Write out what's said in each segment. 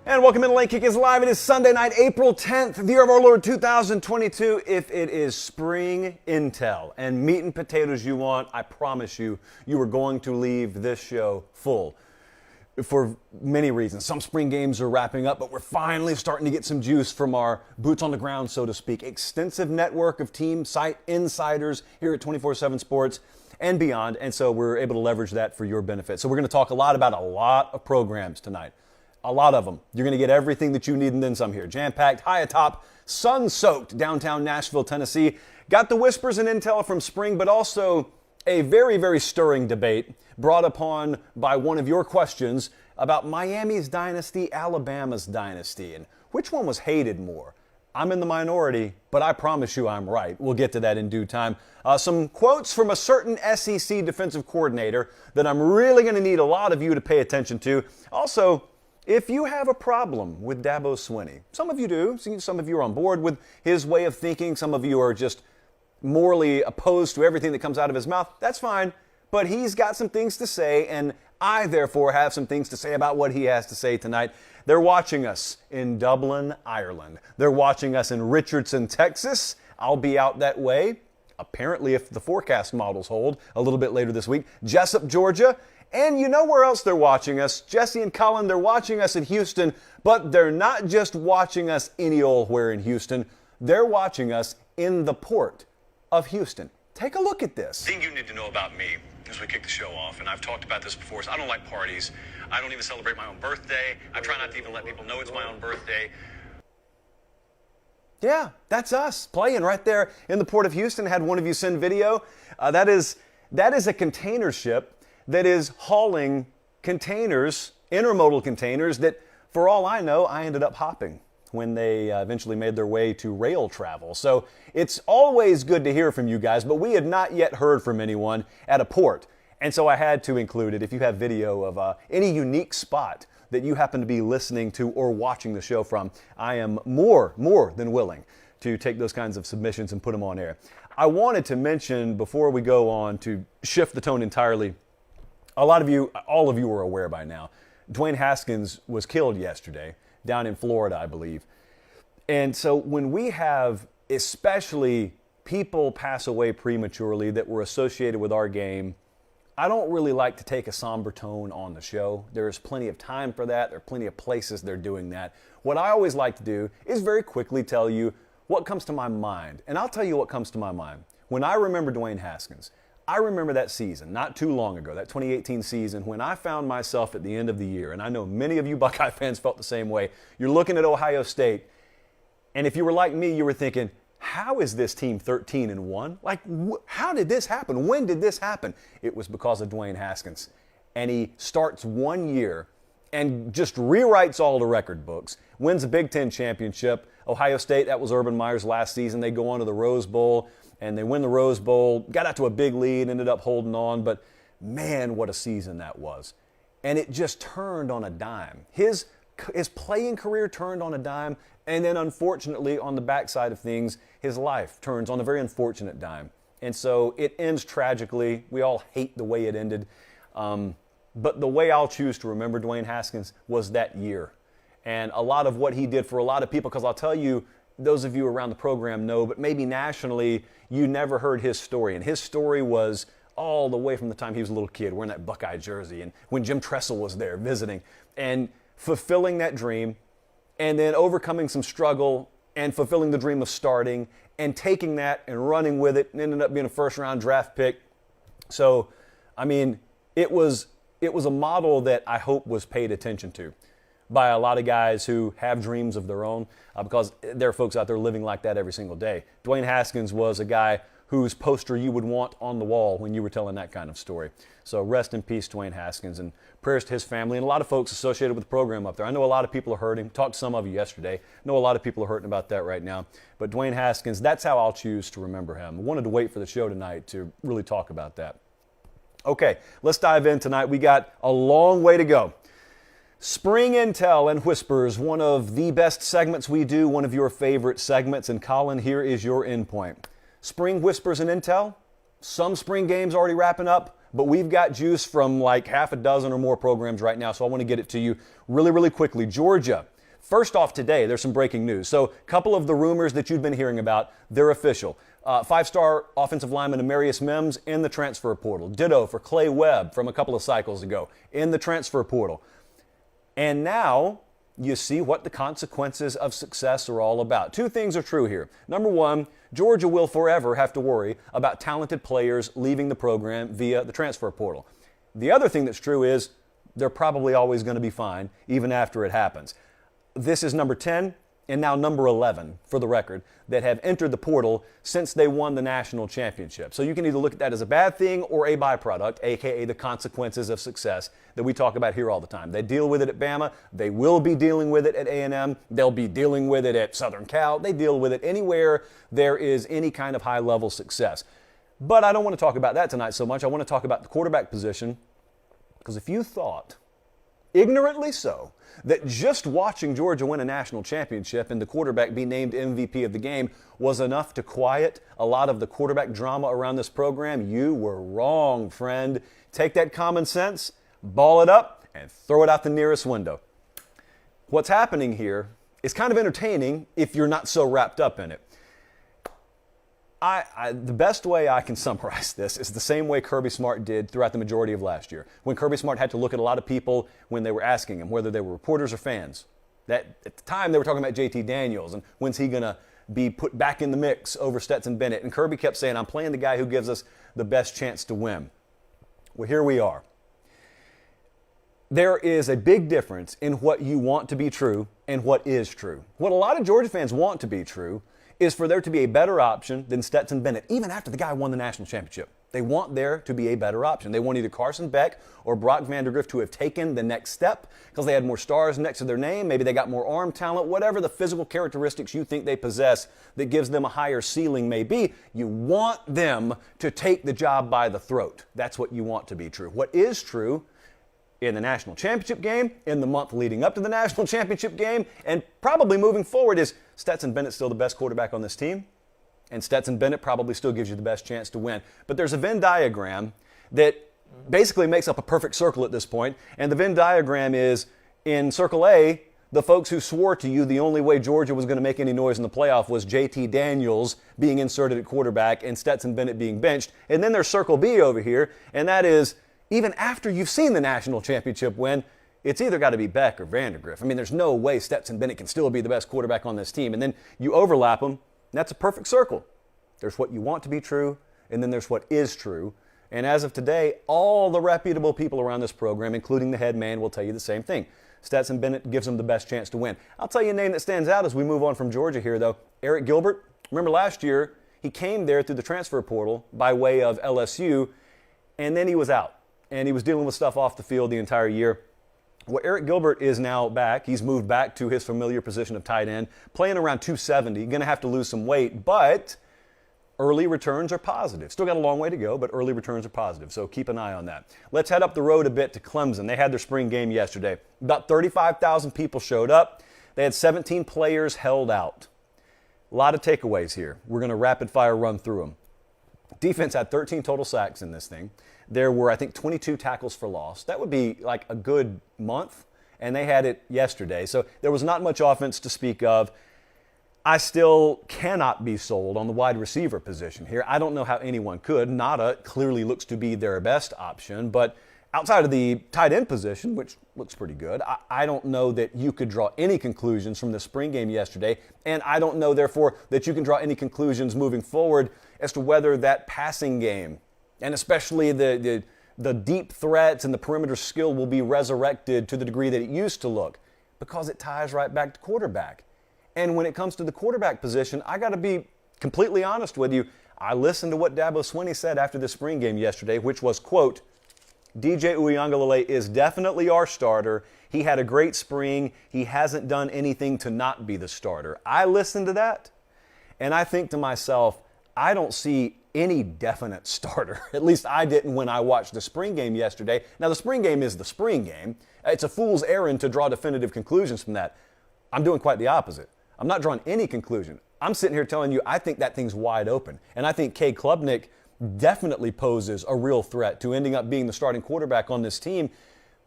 And welcome in. Late Kick is live. It is Sunday night, April 10th, the year of our Lord 2022. If it is spring intel and meat and potatoes you want, I promise you, you are going to leave this show full for many reasons. Some spring games are wrapping up, but we're finally starting to get some juice from our boots on the ground, so to speak. Extensive network of team site insiders here at 24/7 Sports and beyond, and so we're able to leverage that for your benefit. So we're going to talk a lot about a lot of programs tonight. A lot of them. You're going to get everything that you need and then some here. Jam-packed, high atop, sun-soaked downtown Nashville, Tennessee. Got the whispers and intel from spring, but also a very, very stirring debate brought upon by one of your questions about Miami's dynasty, Alabama's dynasty, and which one was hated more. I'm in the minority, but I promise you I'm right. We'll get to that in due time. Some quotes from a certain SEC defensive coordinator that I'm really going to need a lot of you to pay attention to. Also, if you have a problem with Dabo Swinney, some of you do, some of you are on board with his way of thinking, some of you are just morally opposed to everything that comes out of his mouth, that's fine, but he's got some things to say, and I therefore have some things to say about what he has to say tonight. They're watching us in Dublin, Ireland. They're watching us in Richardson, Texas. I'll be out that way, apparently if the forecast models hold, a little bit later this week. Jessup, Georgia. And you know where else they're watching us? Jesse and Colin, they're watching us in Houston, but they're not just watching us any old where in Houston. They're watching us in the port of Houston. Take a look at this. The thing you need to know about me as we kick the show off, and I've talked about this before, is I don't like parties. I don't even celebrate my own birthday. I try not to even let people know it's my own birthday. Yeah, that's us playing right there in the port of Houston. Had one of you send video. That is a container ship that is hauling containers, intermodal containers, that for all I know, I ended up hopping when they eventually made their way to rail travel. So it's always good to hear from you guys, but we had not yet heard from anyone at a port. And so I had to include it. If you have video of any unique spot that you happen to be listening to or watching the show from, I am more than willing to take those kinds of submissions and put them on air. I wanted to mention before we go on to shift the tone entirely, a lot of you, all of you are aware by now, Dwayne Haskins was killed yesterday down in Florida, I believe. And so when we have especially people pass away prematurely that were associated with our game, I don't really like to take a somber tone on the show. There's plenty of time for that. There are plenty of places they're doing that. What I always like to do is very quickly tell you what comes to my mind. And I'll tell you what comes to my mind. When I remember Dwayne Haskins, I remember that season, not too long ago, that 2018 season, when I found myself at the end of the year, and I know many of you Buckeye fans felt the same way. You're looking at Ohio State, and if you were like me, you were thinking, how is this team 13-1? Like, how did this happen? When did this happen? It was because of Dwayne Haskins. And he starts 1 year and just rewrites all the record books, wins a Big Ten championship. Ohio State, that was Urban Meyer's last season. They go on to the Rose Bowl. And they win the Rose Bowl, got out to a big lead, ended up holding on. But man, what a season that was. And it just turned on a dime. His playing career turned on a dime. And then unfortunately, on the backside of things, his life turns on a very unfortunate dime. And so it ends tragically. We all hate the way it ended. But the way I'll choose to remember Dwayne Haskins was that year. And a lot of what he did for a lot of people, because I'll tell you, those of you around the program know, but maybe nationally, you never heard his story. And his story was all the way from the time he was a little kid, wearing that Buckeye jersey, and when Jim Tressel was there visiting, and fulfilling that dream, and then overcoming some struggle, and fulfilling the dream of starting, and taking that and running with it, and ended up being a first-round draft pick. So, I mean, it was a model that I hope was paid attention to by a lot of guys who have dreams of their own, because there are folks out there living like that every single day. Dwayne Haskins was a guy whose poster you would want on the wall when you were telling that kind of story. So rest in peace, Dwayne Haskins, and prayers to his family and a lot of folks associated with the program up there. I know a lot of people are hurting. Talked to some of you yesterday. I know a lot of people are hurting about that right now. But Dwayne Haskins, that's how I'll choose to remember him. I wanted to wait for the show tonight to really talk about that. Okay, let's dive in tonight. We got a long way to go. Spring Intel and Whispers, one of the best segments we do, one of your favorite segments. And Colin, here is your endpoint. Spring Whispers and Intel, some spring games already wrapping up, but we've got juice from like half a dozen or more programs right now, so I want to get it to you really, really quickly. Georgia First off today, there's some breaking news. So a couple of the rumors that you've been hearing about, they're official. Five-star offensive lineman Emerius Mims in the transfer portal. Ditto for Clay Webb from a couple of cycles ago in the transfer portal. And now you see what the consequences of success are all about. Two things are true here. Number one, Georgia will forever have to worry about talented players leaving the program via the transfer portal. The other thing that's true is they're probably always going to be fine, even after it happens. This is number 10 and now number 11, for the record, that have entered the portal since they won the national championship. So you can either look at that as a bad thing or a byproduct, aka the consequences of success that we talk about here all the time. They deal with it at Bama. They will be dealing with it at A&M. They'll be dealing with it at Southern Cal. They deal with it anywhere there is any kind of high-level success. But I don't want to talk about that tonight so much. I want to talk about the quarterback position, because if you thought, ignorantly so, that just watching Georgia win a national championship and the quarterback be named MVP of the game was enough to quiet a lot of the quarterback drama around this program, you were wrong, friend. Take that common sense, ball it up, and throw it out the nearest window. What's happening here is kind of entertaining if you're not so wrapped up in it. The best way I can summarize this is the same way Kirby Smart did throughout the majority of last year, when Kirby Smart had to look at a lot of people when they were asking him, whether they were reporters or fans. That at the time they were talking about JT Daniels and when's he going to be put back in the mix over Stetson Bennett. And Kirby kept saying, I'm playing the guy who gives us the best chance to win. Well, here we are. There is a big difference in what you want to be true and what is true. What a lot of Georgia fans want to be true is for there to be a better option than Stetson Bennett, even after the guy won the national championship. They want there to be a better option. They want either Carson Beck or Brock Vandagriff to have taken the next step because they had more stars next to their name. Maybe they got more arm talent, whatever the physical characteristics you think they possess that gives them a higher ceiling may be. You want them to take the job by the throat. That's what you want to be true. What is true in the national championship game, in the month leading up to the national championship game, and probably moving forward is Stetson Bennett still the best quarterback on this team, and Stetson Bennett probably still gives you the best chance to win. But there's a Venn diagram that basically makes up a perfect circle at this point, and the Venn diagram is in Circle A, the folks who swore to you the only way Georgia was going to make any noise in the playoff was JT Daniels being inserted at quarterback and Stetson Bennett being benched. And then there's Circle B over here, and that is even after you've seen the national championship win, it's either got to be Beck or Vandagriff. I mean, there's no way Stetson Bennett can still be the best quarterback on this team. And then you overlap them, and that's a perfect circle. There's what you want to be true, and then there's what is true. And as of today, all the reputable people around this program, including the head man, will tell you the same thing. Stetson Bennett gives them the best chance to win. I'll tell you a name that stands out as we move on from Georgia here, though. Eric Gilbert. Remember last year, he came there through the transfer portal by way of LSU, and then he was out. And he was dealing with stuff off the field the entire year. Well, Eric Gilbert is now back. He's moved back to his familiar position of tight end, playing around 270. Going to have to lose some weight, but early returns are positive. Still got a long way to go, but early returns are positive, so keep an eye on that. Let's head up the road a bit to Clemson. They had their spring game yesterday. About 35,000 people showed up. They had 17 players held out. A lot of takeaways here. We're going to rapid-fire run through them. Defense had 13 total sacks in this thing. There were, I think, 22 tackles for loss. That would be like a good month, and they had it yesterday. So there was not much offense to speak of. I still cannot be sold on the wide receiver position here. I don't know how anyone could. Nada clearly looks to be their best option, but outside of the tight end position, which looks pretty good, I don't know that you could draw any conclusions from the spring game yesterday, and I don't know, therefore, that you can draw any conclusions moving forward as to whether that passing game, and especially the deep threats and the perimeter skill, will be resurrected to the degree that it used to look, because it ties right back to quarterback. And when it comes to the quarterback position, I got to be completely honest with you. I listened to what Dabo Swinney said after the spring game yesterday, which was, quote, DJ Uiagalelei is definitely our starter. He had a great spring. He hasn't done anything to not be the starter. I listened to that, and I think to myself, I don't see any definite starter. At least I didn't when I watched the spring game yesterday. Now, the spring game is the spring game. It's a fool's errand to draw definitive conclusions from that. I'm doing quite the opposite. I'm not drawing any conclusion. I'm sitting here telling you I think that thing's wide open. And I think Cade Klubnik definitely poses a real threat to ending up being the starting quarterback on this team,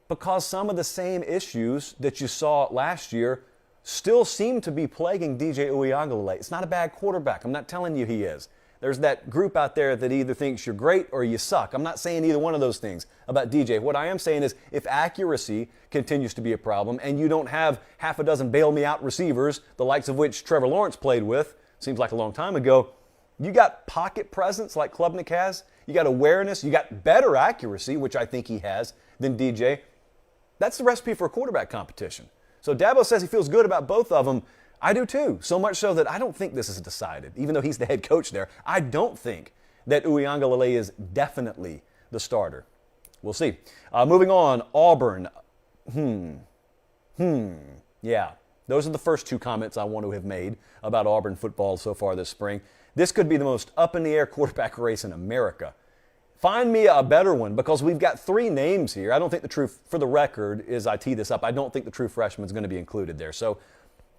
because some of the same issues that you saw last year still seem to be plaguing DJ Uiagalelei. It's not a bad quarterback. I'm not telling you he is. There's that group out there that either thinks you're great or you suck. I'm not saying either one of those things about DJ. What I am saying is if accuracy continues to be a problem and you don't have half a dozen bail-me-out receivers, the likes of which Trevor Lawrence played with, seems like a long time ago, you got pocket presence like Klubnik has, you got awareness, you got better accuracy, which I think he has, than DJ. That's the recipe for a quarterback competition. So Dabo says he feels good about both of them. I do too, so much so that I don't think this is decided. Even though he's the head coach there, I don't think that Uiagalelei is definitely the starter. We'll see. Moving on, Auburn. Yeah, those are the first two comments I want to have made about Auburn football so far this spring. This could be the most up-in-the-air quarterback race in America. Find me a better one because we've got three names here. I don't think the true, for the record, as I tee this up, I don't think the true freshman is going to be included there. So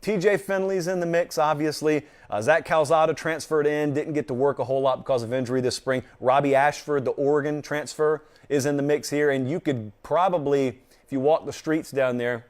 TJ Finley's in the mix, obviously. Zach Calzada transferred in, didn't get to work a whole lot because of injury this spring. Robbie Ashford, the Oregon transfer, is in the mix here. And you could probably, if you walk the streets down there,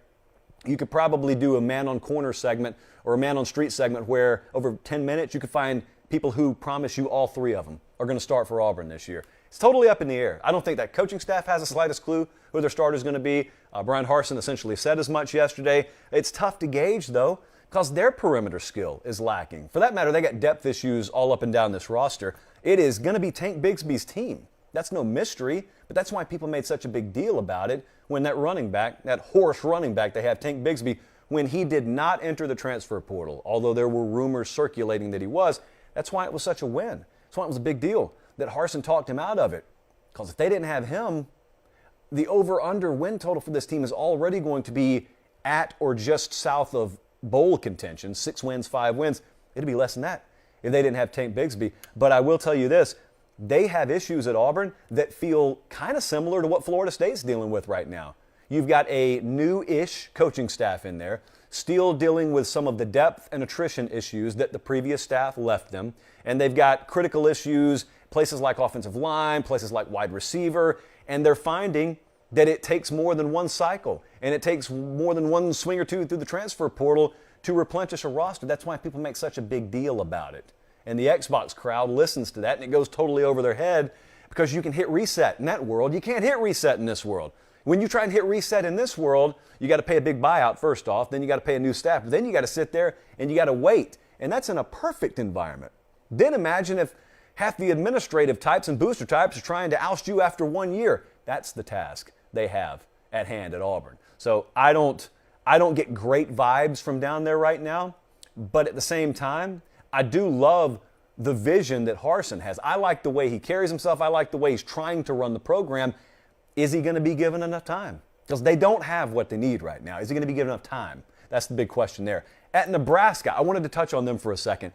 you could probably do a man-on-corner segment or a man-on-street segment where over 10 minutes you could find people who promise you all three of them are going to start for Auburn this year. It's totally up in the air. I don't think that coaching staff has the slightest clue who their starter is going to be. Brian Harsin essentially said as much yesterday. It's tough to gauge, though, because their perimeter skill is lacking. For that matter, they got depth issues all up and down this roster. It is going to be Tank Bigsby's team. That's no mystery, but that's why people made such a big deal about it when that running back, that horse running back they have, Tank Bigsby, when he did not enter the transfer portal, although there were rumors circulating that he was. That's why it was such a win. That's why it was a big deal that Harsin talked him out of it. Because if they didn't have him, the over-under win total for this team is already going to be at or just south of bowl contention, 6 wins, 5 wins. It'd be less than that if they didn't have Tank Bigsby. But I will tell you this, they have issues at Auburn that feel kind of similar to what Florida State's dealing with right now. You've got a new-ish coaching staff in there, still dealing with some of the depth and attrition issues that the previous staff left them. And they've got critical issues, places like offensive line, places like wide receiver, and they're finding that it takes more than one cycle and it takes more than one swing or two through the transfer portal to replenish a roster. That's why people make such a big deal about it. And the Xbox crowd listens to that and it goes totally over their head because you can hit reset in that world. You can't hit reset in this world. When you try and hit reset in this world, you got to pay a big buyout first off, then you got to pay a new staff, then you got to sit there and you got to wait. And that's in a perfect environment. Then imagine if half the administrative types and booster types are trying to oust you after 1 year. That's the task they have at hand at Auburn. So I don't get great vibes from down there right now, but at the same time, I do love the vision that Harsin has. I like the way he carries himself. I like the way he's trying to run the program. Is he going to be given enough time? Because they don't have what they need right now. Is he going to be given enough time? That's the big question there. At Nebraska, I wanted to touch on them for a second.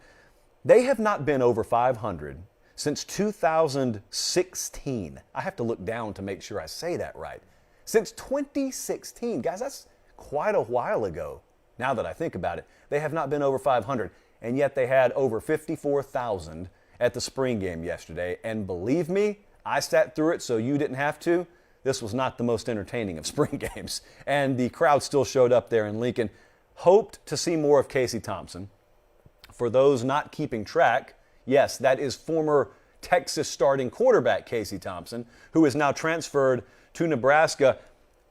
They have not been over 500 since 2016. I have to look down to make sure I say that right. Since 2016. Guys, that's quite a while ago. Now that I think about it, they have not been over 500. And yet they had over 54,000 at the spring game yesterday. And believe me, I sat through it so you didn't have to. This was not the most entertaining of spring games. And the crowd still showed up there in Lincoln. Hoped to see more of Casey Thompson. For those not keeping track, yes, that is former Texas starting quarterback Casey Thompson, who is now transferred to Nebraska.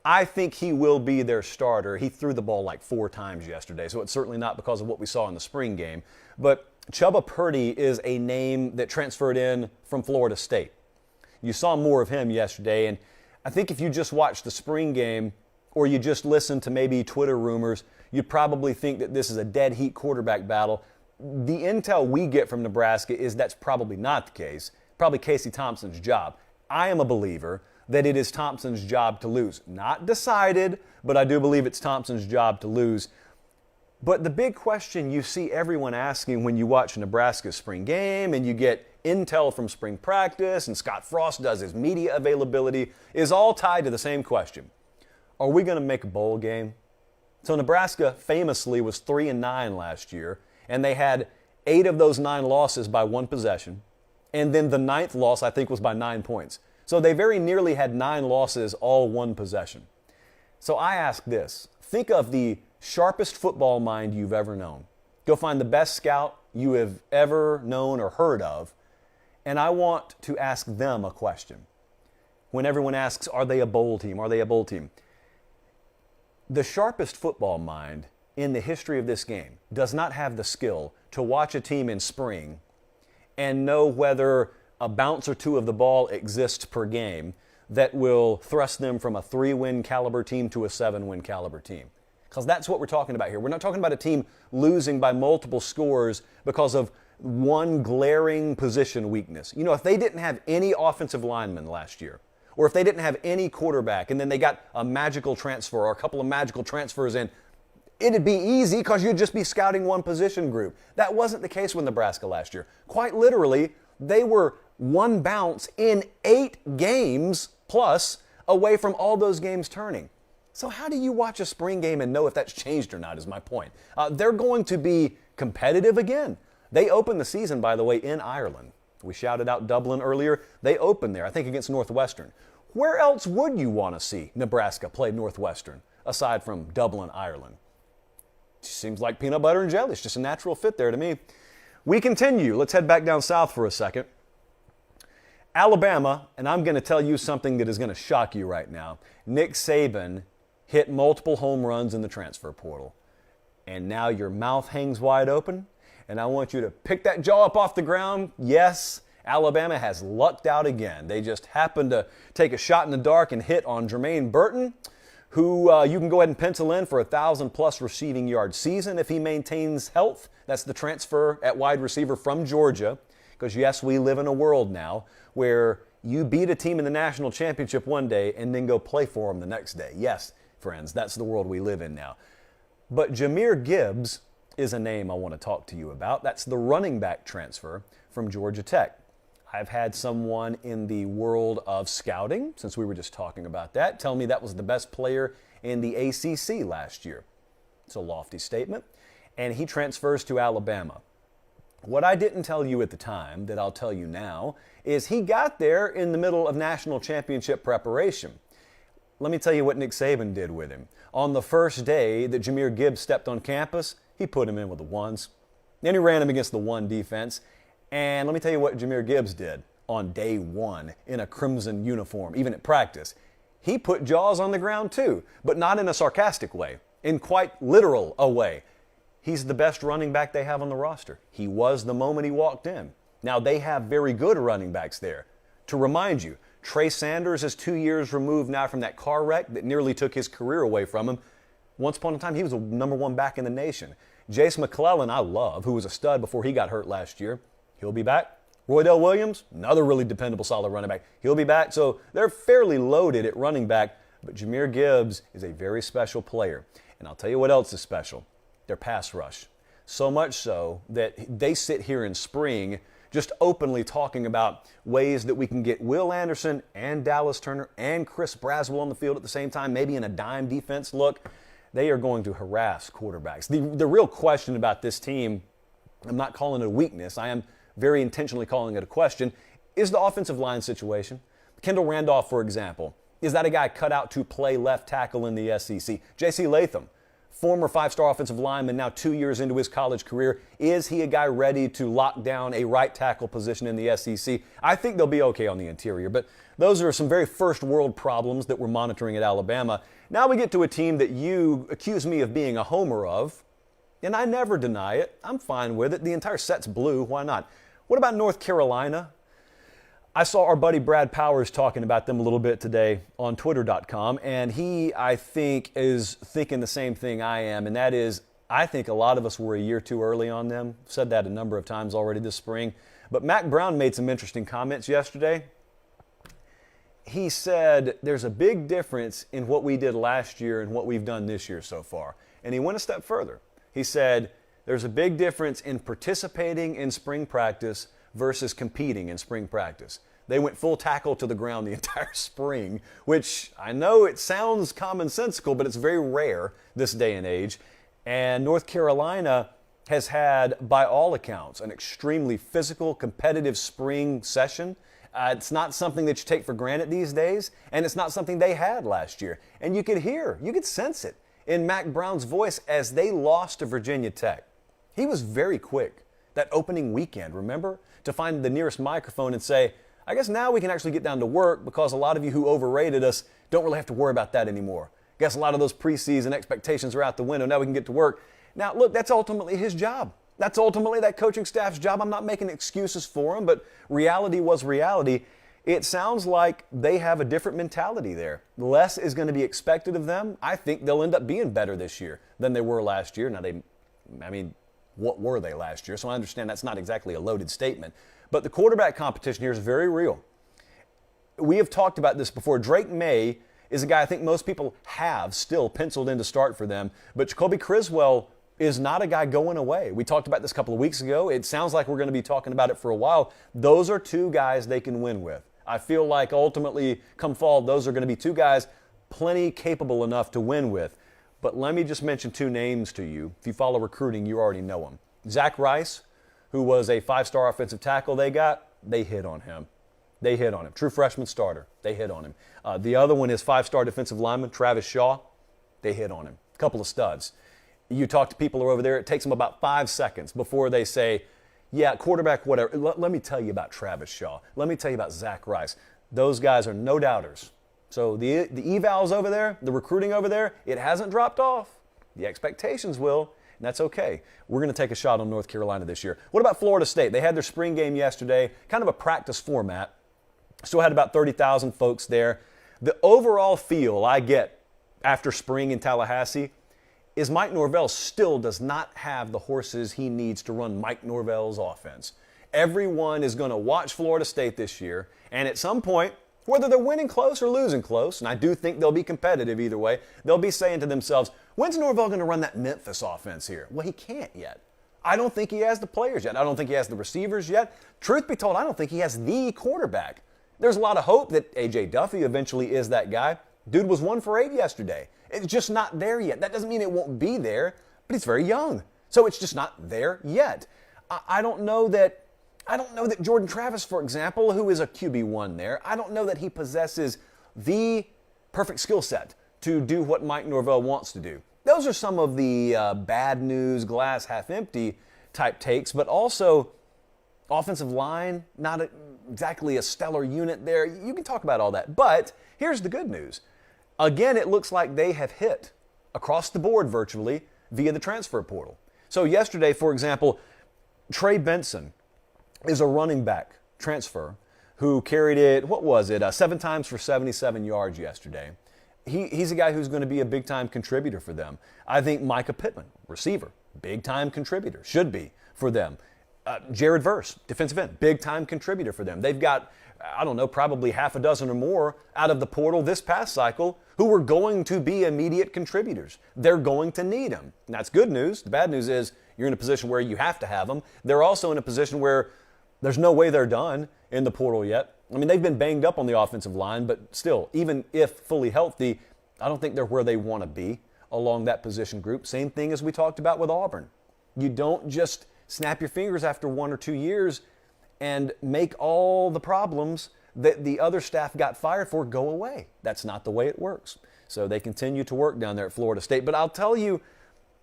I think he will be their starter. He threw the ball like 4 times yesterday, so it's certainly not because of what we saw in the spring game. But Chubba Purdy is a name that transferred in from Florida State. You saw more of him yesterday, and I think if you just watched the spring game or you just listened to maybe Twitter rumors, you'd probably think that this is a dead heat quarterback battle. The intel we get from Nebraska is that's probably not the case. Probably Casey Thompson's job. I am a believer that it is Thompson's job to lose. Not decided, but I do believe it's Thompson's job to lose. But the big question you see everyone asking when you watch Nebraska's spring game and you get intel from spring practice and Scott Frost does his media availability is all tied to the same question. Are we going to make a bowl game? So Nebraska famously was 3-9 last year, and they had 8 of those 9 losses by 1 possession. And then the 9th loss, I think, was by 9 points. So they very nearly had 9 losses, all 1 possession. So I ask this. Think of the sharpest football mind you've ever known. Go find the best scout you have ever known or heard of, and I want to ask them a question. When everyone asks, are they a bowl team? Are they a bowl team? The sharpest football mind in the history of this game does not have the skill to watch a team in spring and know whether a bounce or two of the ball exists per game that will thrust them from a 3-win caliber team to a 7-win caliber team. Because that's what we're talking about here. We're not talking about a team losing by multiple scores because of one glaring position weakness. You know, if they didn't have any offensive linemen last year, or if they didn't have any quarterback and then they got a magical transfer or a couple of magical transfers in, it'd be easy because you'd just be scouting one position group. That wasn't the case with Nebraska last year. Quite literally, they were one bounce in 8 games plus away from all those games turning. So how do you watch a spring game and know if that's changed or not is my point. They're going to be competitive again. They opened the season, by the way, in Ireland. We shouted out Dublin earlier. They opened there, I think, against Northwestern. Where else would you want to see Nebraska play Northwestern aside from Dublin, Ireland? Seems like peanut butter and jelly. It's just a natural fit there to me. We continue. Let's head back down south for a second. Alabama, and I'm going to tell you something that is going to shock you right now. Nick Saban hit multiple home runs in the transfer portal. And now your mouth hangs wide open, and I want you to pick that jaw up off the ground. Yes, Alabama has lucked out again. They just happened to take a shot in the dark and hit on Jermaine Burton, who you can go ahead and pencil in for a 1,000-plus receiving yard season if he maintains health. That's the transfer at wide receiver from Georgia. Because, yes, we live in a world now where you beat a team in the national championship one day and then go play for them the next day. Yes, friends, that's the world we live in now. But Jahmyr Gibbs is a name I want to talk to you about. That's the running back transfer from Georgia Tech. I've had someone in the world of scouting, since we were just talking about that, tell me that was the best player in the ACC last year. It's a lofty statement. And he transfers to Alabama. What I didn't tell you at the time, that I'll tell you now, is he got there in the middle of national championship preparation. Let me tell you what Nick Saban did with him. On the first day that Jahmyr Gibbs stepped on campus, he put him in with the ones. Then he ran him against the one defense. And let me tell you what Jahmyr Gibbs did on day one in a crimson uniform, even at practice. He put jaws on the ground too, but not in a sarcastic way, in quite literal a way. He's the best running back they have on the roster. He was the moment he walked in. Now, they have very good running backs there. To remind you, Trey Sanders is 2 years removed now from that car wreck that nearly took his career away from him. Once upon a time, he was the number 1 back in the nation. Jace McClellan, I love, who was a stud before he got hurt last year. He'll be back. Roydell Williams, another really dependable, solid running back. He'll be back. So they're fairly loaded at running back, but Jahmyr Gibbs is a very special player. And I'll tell you what else is special. Their pass rush. So much so that they sit here in spring just openly talking about ways that we can get Will Anderson and Dallas Turner and Chris Braswell on the field at the same time, maybe in a dime defense look. They are going to harass quarterbacks. The real question about this team, I'm not calling it a weakness, I am very intentionally calling it a question, is the offensive line situation. Kendall Randolph, for example, is that a guy cut out to play left tackle in the SEC? J.C. Latham, former 5-star offensive lineman, now 2 years into his college career. Is he a guy ready to lock down a right tackle position in the SEC? I think they'll be okay on the interior, but those are some very first world problems that we're monitoring at Alabama. Now we get to a team that you accuse me of being a homer of, and I never deny it. I'm fine with it. The entire set's blue. Why not? What about North Carolina? I saw our buddy Brad Powers talking about them a little bit today on Twitter.com, and he, I think, is thinking the same thing I am, and that is, I think a lot of us were a year too early on them. I've said that a number of times already this spring. But Mac Brown made some interesting comments yesterday. He said there's a big difference in what we did last year and what we've done this year so far. And he went a step further. He said there's a big difference in participating in spring practice versus competing in spring practice. They went full tackle to the ground the entire spring, which I know it sounds commonsensical, but it's very rare this day and age. And North Carolina has had, by all accounts, an extremely physical, competitive spring session. It's not something that you take for granted these days, and it's not something they had last year. And you could sense it in Mac Brown's voice as they lost to Virginia Tech. He was very quick that opening weekend, remember, to find the nearest microphone and say, I guess now we can actually get down to work because a lot of you who overrated us don't really have to worry about that anymore. I guess a lot of those preseason expectations are out the window. Now we can get to work. Now, look, that's ultimately his job. That's ultimately that coaching staff's job. I'm not making excuses for him, but reality was reality. It sounds like they have a different mentality there. Less is going to be expected of them. I think they'll end up being better this year than they were last year. Now, what were they last year? So I understand that's not exactly a loaded statement. But the quarterback competition here is very real. We have talked about this before. Drake May is a guy I think most people have still penciled in to start for them. But Jacoby Criswell is not a guy going away. We talked about this a couple of weeks ago. It sounds like we're going to be talking about it for a while. Those are two guys they can win with. I feel like ultimately, come fall, those are going to be two guys plenty capable enough to win with. But let me just mention two names to you. If you follow recruiting, you already know them. Zach Rice, who was a 5-star offensive tackle they hit on him. They hit on him. True freshman starter. They hit on him. The other one is 5-star defensive lineman Travis Shaw. They hit on him. A couple of studs. You talk to people who are over there, it takes them about 5 seconds before they say, yeah, quarterback, whatever. Let me tell you about Travis Shaw. Let me tell you about Zach Rice. Those guys are no doubters. So the evals over there, the recruiting over there, it hasn't dropped off. The expectations will, and that's okay. We're going to take a shot on North Carolina this year. What about Florida State? They had their spring game yesterday, kind of a practice format. Still had about 30,000 folks there. The overall feel I get after spring in Tallahassee is Mike Norvell still does not have the horses he needs to run Mike Norvell's offense. Everyone is going to watch Florida State this year, and at some point, whether they're winning close or losing close, and I do think they'll be competitive either way, they'll be saying to themselves, when's Norvell going to run that Memphis offense here? Well, he can't yet. I don't think he has the players yet. I don't think he has the receivers yet. Truth be told, I don't think he has the quarterback. There's a lot of hope that A.J. Duffy eventually is that guy. Dude was 1 for 8 yesterday. It's just not there yet. That doesn't mean it won't be there, but he's very young. So it's just not there yet. I don't know that Jordan Travis, for example, who is a QB1 there, I don't know that he possesses the perfect skill set to do what Mike Norvell wants to do. Those are some of the bad news, glass half empty type takes, but also offensive line, not exactly a stellar unit there. You can talk about all that. But here's the good news. Again, it looks like they have hit across the board virtually via the transfer portal. So yesterday, for example, Trey Benson is a running back transfer who carried it, 7 times for 77 yards yesterday. He's a guy who's going to be a big-time contributor for them. I think Micah Pittman, receiver, big-time contributor, should be for them. Jared Verse, defensive end, big-time contributor for them. They've got, probably half a dozen or more out of the portal this past cycle who are going to be immediate contributors. They're going to need them. And that's good news. The bad news is you're in a position where you have to have them. They're also in a position where there's no way they're done in the portal yet. They've been banged up on the offensive line, but still, even if fully healthy, I don't think they're where they want to be along that position group. Same thing as we talked about with Auburn. You don't just snap your fingers after 1 or 2 years and make all the problems that the other staff got fired for go away. That's not the way it works. So they continue to work down there at Florida State. But I'll tell you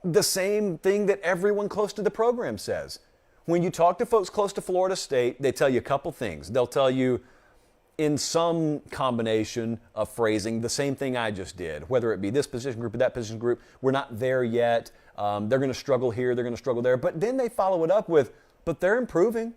the same thing that everyone close to the program says. When you talk to folks close to Florida State, they tell you a couple things. They'll tell you in some combination of phrasing the same thing I just did, whether it be this position group or that position group. We're not there yet. They're going to struggle here. They're going to struggle there. But then they follow it up with, but they're improving.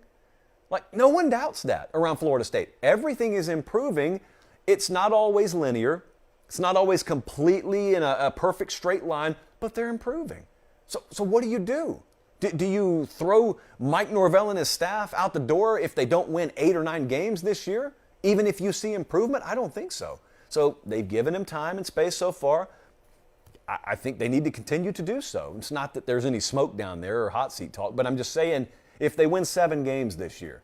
Like, no one doubts that around Florida State. Everything is improving. It's not always linear. It's not always completely in a perfect straight line, but they're improving. So what do you do? Do you throw Mike Norvell and his staff out the door if they don't win 8 or 9 games this year? Even if you see improvement? I don't think so. So they've given him time and space so far. I think they need to continue to do so. It's not that there's any smoke down there or hot seat talk, but I'm just saying if they win 7 games this year,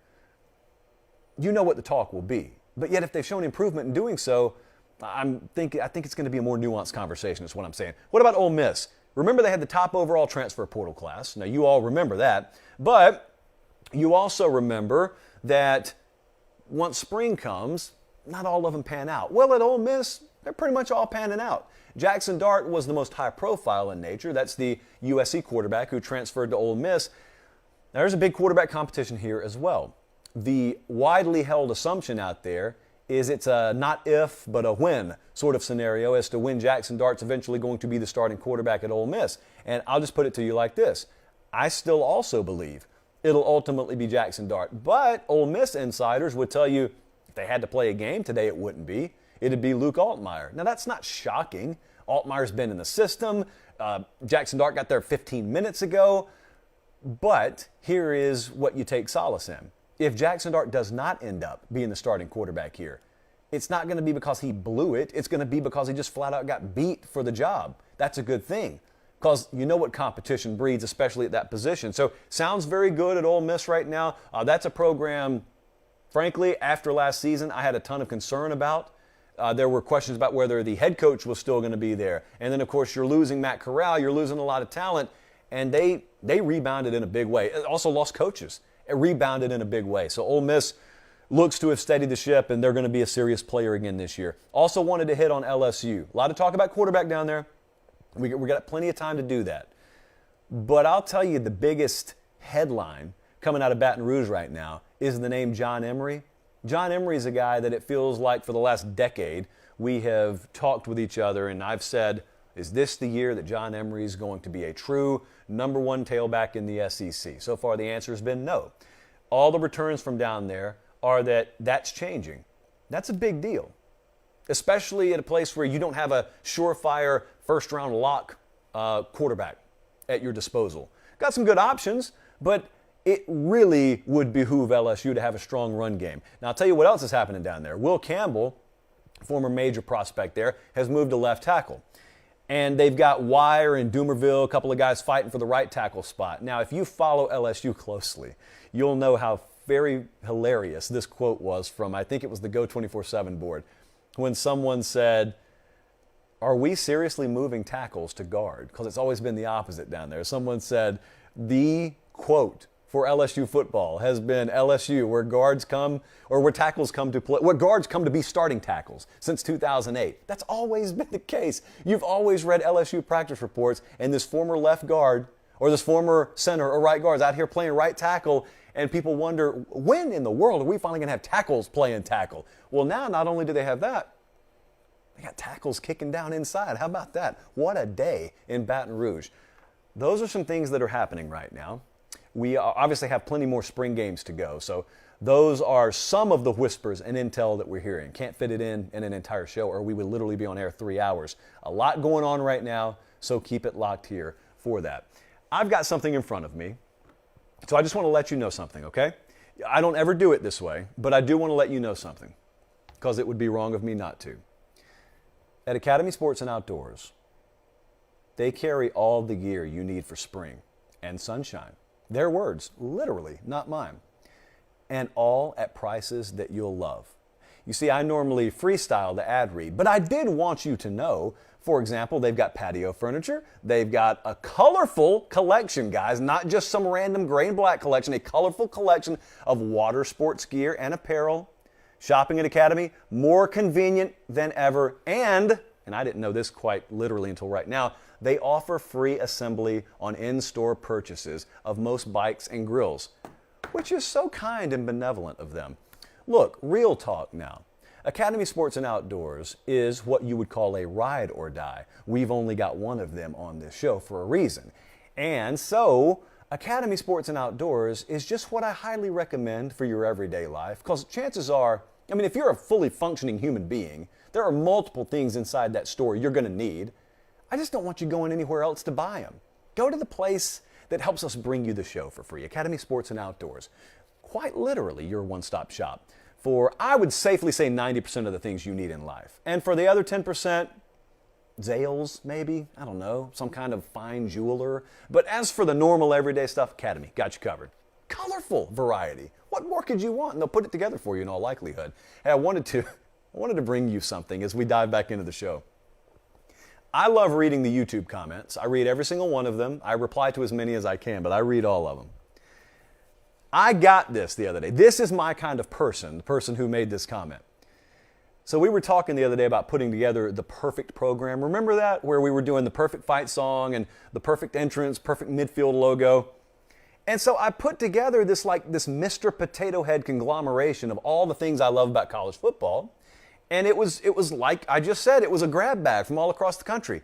you know what the talk will be. But yet if they've shown improvement in doing so, I think it's going to be a more nuanced conversation is what I'm saying. What about Ole Miss? Remember they had the top overall transfer portal class. Now you all remember that. But you also remember that once spring comes, not all of them pan out. Well, at Ole Miss, they're pretty much all panning out. Jackson Dart was the most high profile in nature. That's the USC quarterback who transferred to Ole Miss. Now, there's a big quarterback competition here as well. The widely held assumption out there is it's a not if, but a when sort of scenario as to when Jackson Dart's eventually going to be the starting quarterback at Ole Miss. And I'll just put it to you like this. I still also believe it'll ultimately be Jackson Dart. But Ole Miss insiders would tell you if they had to play a game today, it wouldn't be. It'd be Luke Altmaier. Now, that's not shocking. Altmaier's been in the system. Jackson Dart got there 15 minutes ago. But here is what you take solace in. If Jackson Dart does not end up being the starting quarterback here, it's not going to be because he blew it. It's going to be because he just flat out got beat for the job. That's a good thing because you know what competition breeds, especially at that position. So sounds very good at Ole Miss right now. That's a program, frankly, after last season, I had a ton of concern about. There were questions about whether the head coach was still going to be there. And then, of course, you're losing Matt Corral. You're losing a lot of talent. And they rebounded in a big way. Also lost coaches. It rebounded in a big way. So Ole Miss looks to have steadied the ship, and they're going to be a serious player again this year. Also wanted to hit on LSU. A lot of talk about quarterback down there. We got plenty of time to do that. But I'll tell you the biggest headline coming out of Baton Rouge right now is the name John Emery. John Emery is a guy that it feels like for the last decade we have talked with each other, and I've said, is this the year that John Emery is going to be a true number one tailback in the SEC? So far, the answer has been no. All the returns from down there are that that's changing. That's a big deal, especially at a place where you don't have a surefire first-round lock quarterback at your disposal. Got some good options, but it really would behoove LSU to have a strong run game. Now, I'll tell you what else is happening down there. Will Campbell, former major prospect there, has moved to left tackle. And they've got Wire and Doomerville, a couple of guys fighting for the right tackle spot. Now, if you follow LSU closely, you'll know how very hilarious this quote was from, I think it was the Go 24/7 board, when someone said, are we seriously moving tackles to guard? Because it's always been the opposite down there. Someone said, the quote for LSU football has been LSU, where guards come, or where tackles come to play, where guards come to be starting tackles since 2008. That's always been the case. You've always read LSU practice reports, and this former left guard, or this former center or right guard is out here playing right tackle, and people wonder, when in the world are we finally going to have tackles playing tackle? Well, now not only do they have that, they got tackles kicking down inside. How about that? What a day in Baton Rouge. Those are some things that are happening right now. We obviously have plenty more spring games to go, so those are some of the whispers and intel that we're hearing. Can't fit it in an entire show, or we would literally be on air 3 hours. A lot going on right now, so keep it locked here for that. I've got something in front of me, so I just want to let you know something, okay? I don't ever do it this way, but I do want to let you know something, because it would be wrong of me not to. At Academy Sports and Outdoors, they carry all the gear you need for spring and sunshine. Their words, literally, not mine. And all at prices that you'll love. You see, I normally freestyle the ad read, but I did want you to know, for example, they've got patio furniture. They've got a colorful collection, guys, not just some random gray and black collection, a colorful collection of water sports gear and apparel. Shopping at Academy, more convenient than ever. And I didn't know this quite literally until right now, they offer free assembly on in-store purchases of most bikes and grills, which is so kind and benevolent of them. Look, real talk now. Academy Sports and Outdoors is what you would call a ride or die. We've only got one of them on this show for a reason. And so, Academy Sports and Outdoors is just what I highly recommend for your everyday life, because chances are, I mean, if you're a fully functioning human being, there are multiple things inside that store you're going to need. I just don't want you going anywhere else to buy them. Go to the place that helps us bring you the show for free, Academy Sports and Outdoors. Quite literally, your one-stop shop for, I would safely say, 90% of the things you need in life. And for the other 10%, Zales, maybe, I don't know, some kind of fine jeweler. But as for the normal everyday stuff, Academy, got you covered. Colorful variety. What more could you want? And they'll put it together for you in all likelihood. Hey, I wanted to bring you something as we dive back into the show. I love reading the YouTube comments. I read every single one of them. I reply to as many as I can, but I read all of them. I got this the other day. This is my kind of person, the person who made this comment. So we were talking the other day about putting together the perfect program. Remember that? Where we were doing the perfect fight song and the perfect entrance, perfect midfield logo. And so I put together this Mr. Potato Head conglomeration of all the things I love about college football. And it was like I just said, it was a grab bag from all across the country.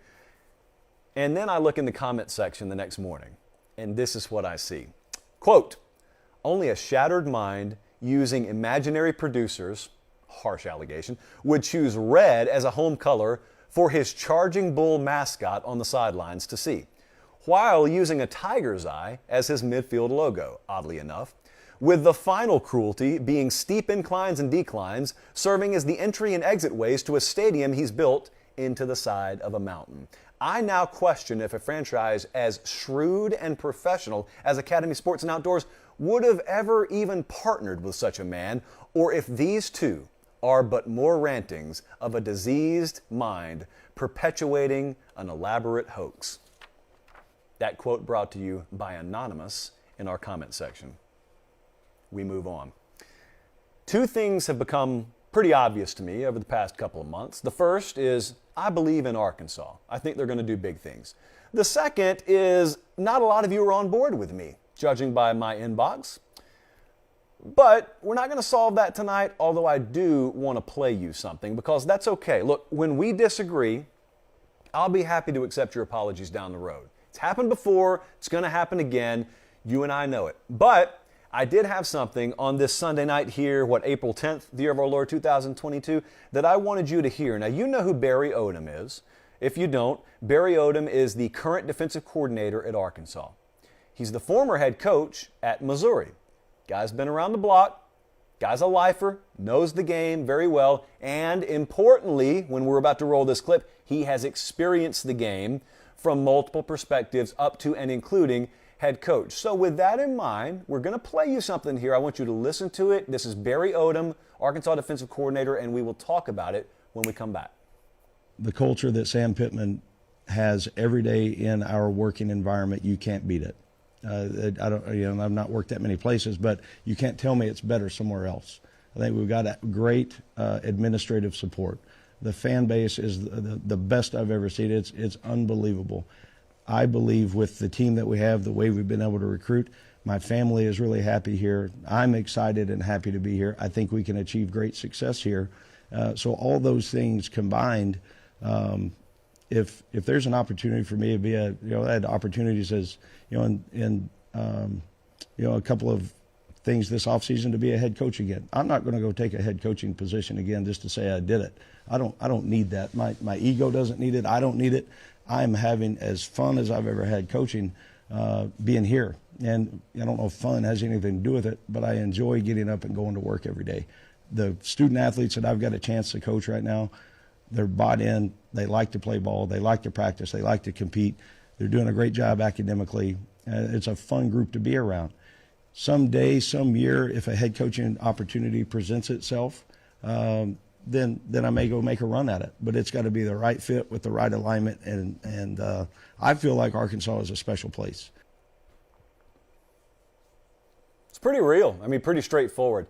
And then I look in the comment section the next morning, and this is what I see. Quote, only a shattered mind using imaginary producers, harsh allegation, would choose red as a home color for his charging bull mascot on the sidelines to see, while using a tiger's eye as his midfield logo, oddly enough, with the final cruelty being steep inclines and declines serving as the entry and exit ways to a stadium he's built into the side of a mountain. I now question if a franchise as shrewd and professional as Academy Sports and Outdoors would have ever even partnered with such a man, or if these two are but more rantings of a diseased mind perpetuating an elaborate hoax. That quote brought to you by Anonymous in our comment section. We move on. Two things have become pretty obvious to me over the past couple of months. The first is I believe in Arkansas. I think they're going to do big things. The second is not a lot of you are on board with me, judging by my inbox. But we're not going to solve that tonight, although I do want to play you something, because that's okay. Look, when we disagree, I'll be happy to accept your apologies down the road. It's happened before. It's going to happen again. You and I know it. But I did have something on this Sunday night here, April 10th, the year of our Lord 2022, that I wanted you to hear. Now, you know who Barry Odom is. If you don't, Barry Odom is the current defensive coordinator at Arkansas. He's the former head coach at Missouri. Guy's been around the block. Guy's a lifer, knows the game very well, and importantly, when we're about to roll this clip, he has experienced the game from multiple perspectives up to and including head coach. So with that in mind, we're going to play you something here. I want you to listen to it. This is Barry Odom, Arkansas defensive coordinator, and we will talk about it when we come back. The culture that Sam Pittman has every day in our working environment, you can't beat it. I've not worked that many places, but you can't tell me it's better somewhere else. I think we've got a great administrative support. The fan base is the best I've ever seen. It's unbelievable. I believe with the team that we have, the way we've been able to recruit, my family is really happy here. I'm excited and happy to be here. I think we can achieve great success here. So all those things combined, if there's an opportunity for me to be I had opportunities as in a couple of things this offseason to be a head coach again. I'm not going to go take a head coaching position again just to say I did it. I don't need that. My ego doesn't need it. I don't need it. I'm having as fun as I've ever had coaching, being here. And I don't know if fun has anything to do with it, but I enjoy getting up and going to work every day. The student athletes that I've got a chance to coach right now, they're bought in. They like to play ball. They like to practice. They like to compete. They're doing a great job academically. It's a fun group to be around. Someday, some year, if a head coaching opportunity presents itself, then I may go make a run at it. But it's got to be the right fit with the right alignment. And I feel like Arkansas is a special place. It's pretty real. I mean, pretty straightforward.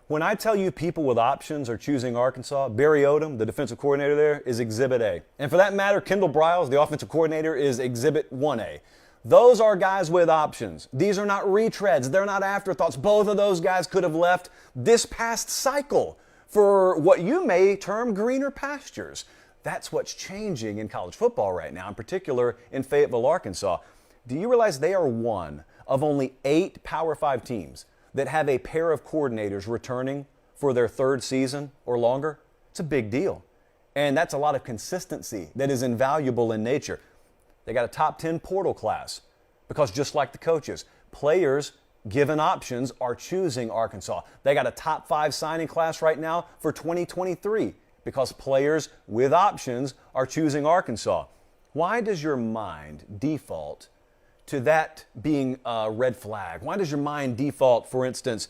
When I tell you people with options are choosing Arkansas, Barry Odom, the defensive coordinator there, is Exhibit A. And for that matter, Kendall Briles, the offensive coordinator, is Exhibit 1A. Those are guys with options. These are not retreads. They're not afterthoughts. Both of those guys could have left this past cycle for what you may term greener pastures. That's what's changing in college football right now, in particular in Fayetteville, Arkansas. Do you realize they are one of only 8 Power 5 teams that have a pair of coordinators returning for their 3rd season or longer? It's a big deal. And that's a lot of consistency that is invaluable in nature. They got a top 10 portal class because just like the coaches, players given options are choosing Arkansas. They got a top 5 signing class right now for 2023 because players with options are choosing Arkansas. Why does your mind default to that being a red flag? Why does your mind default, for instance,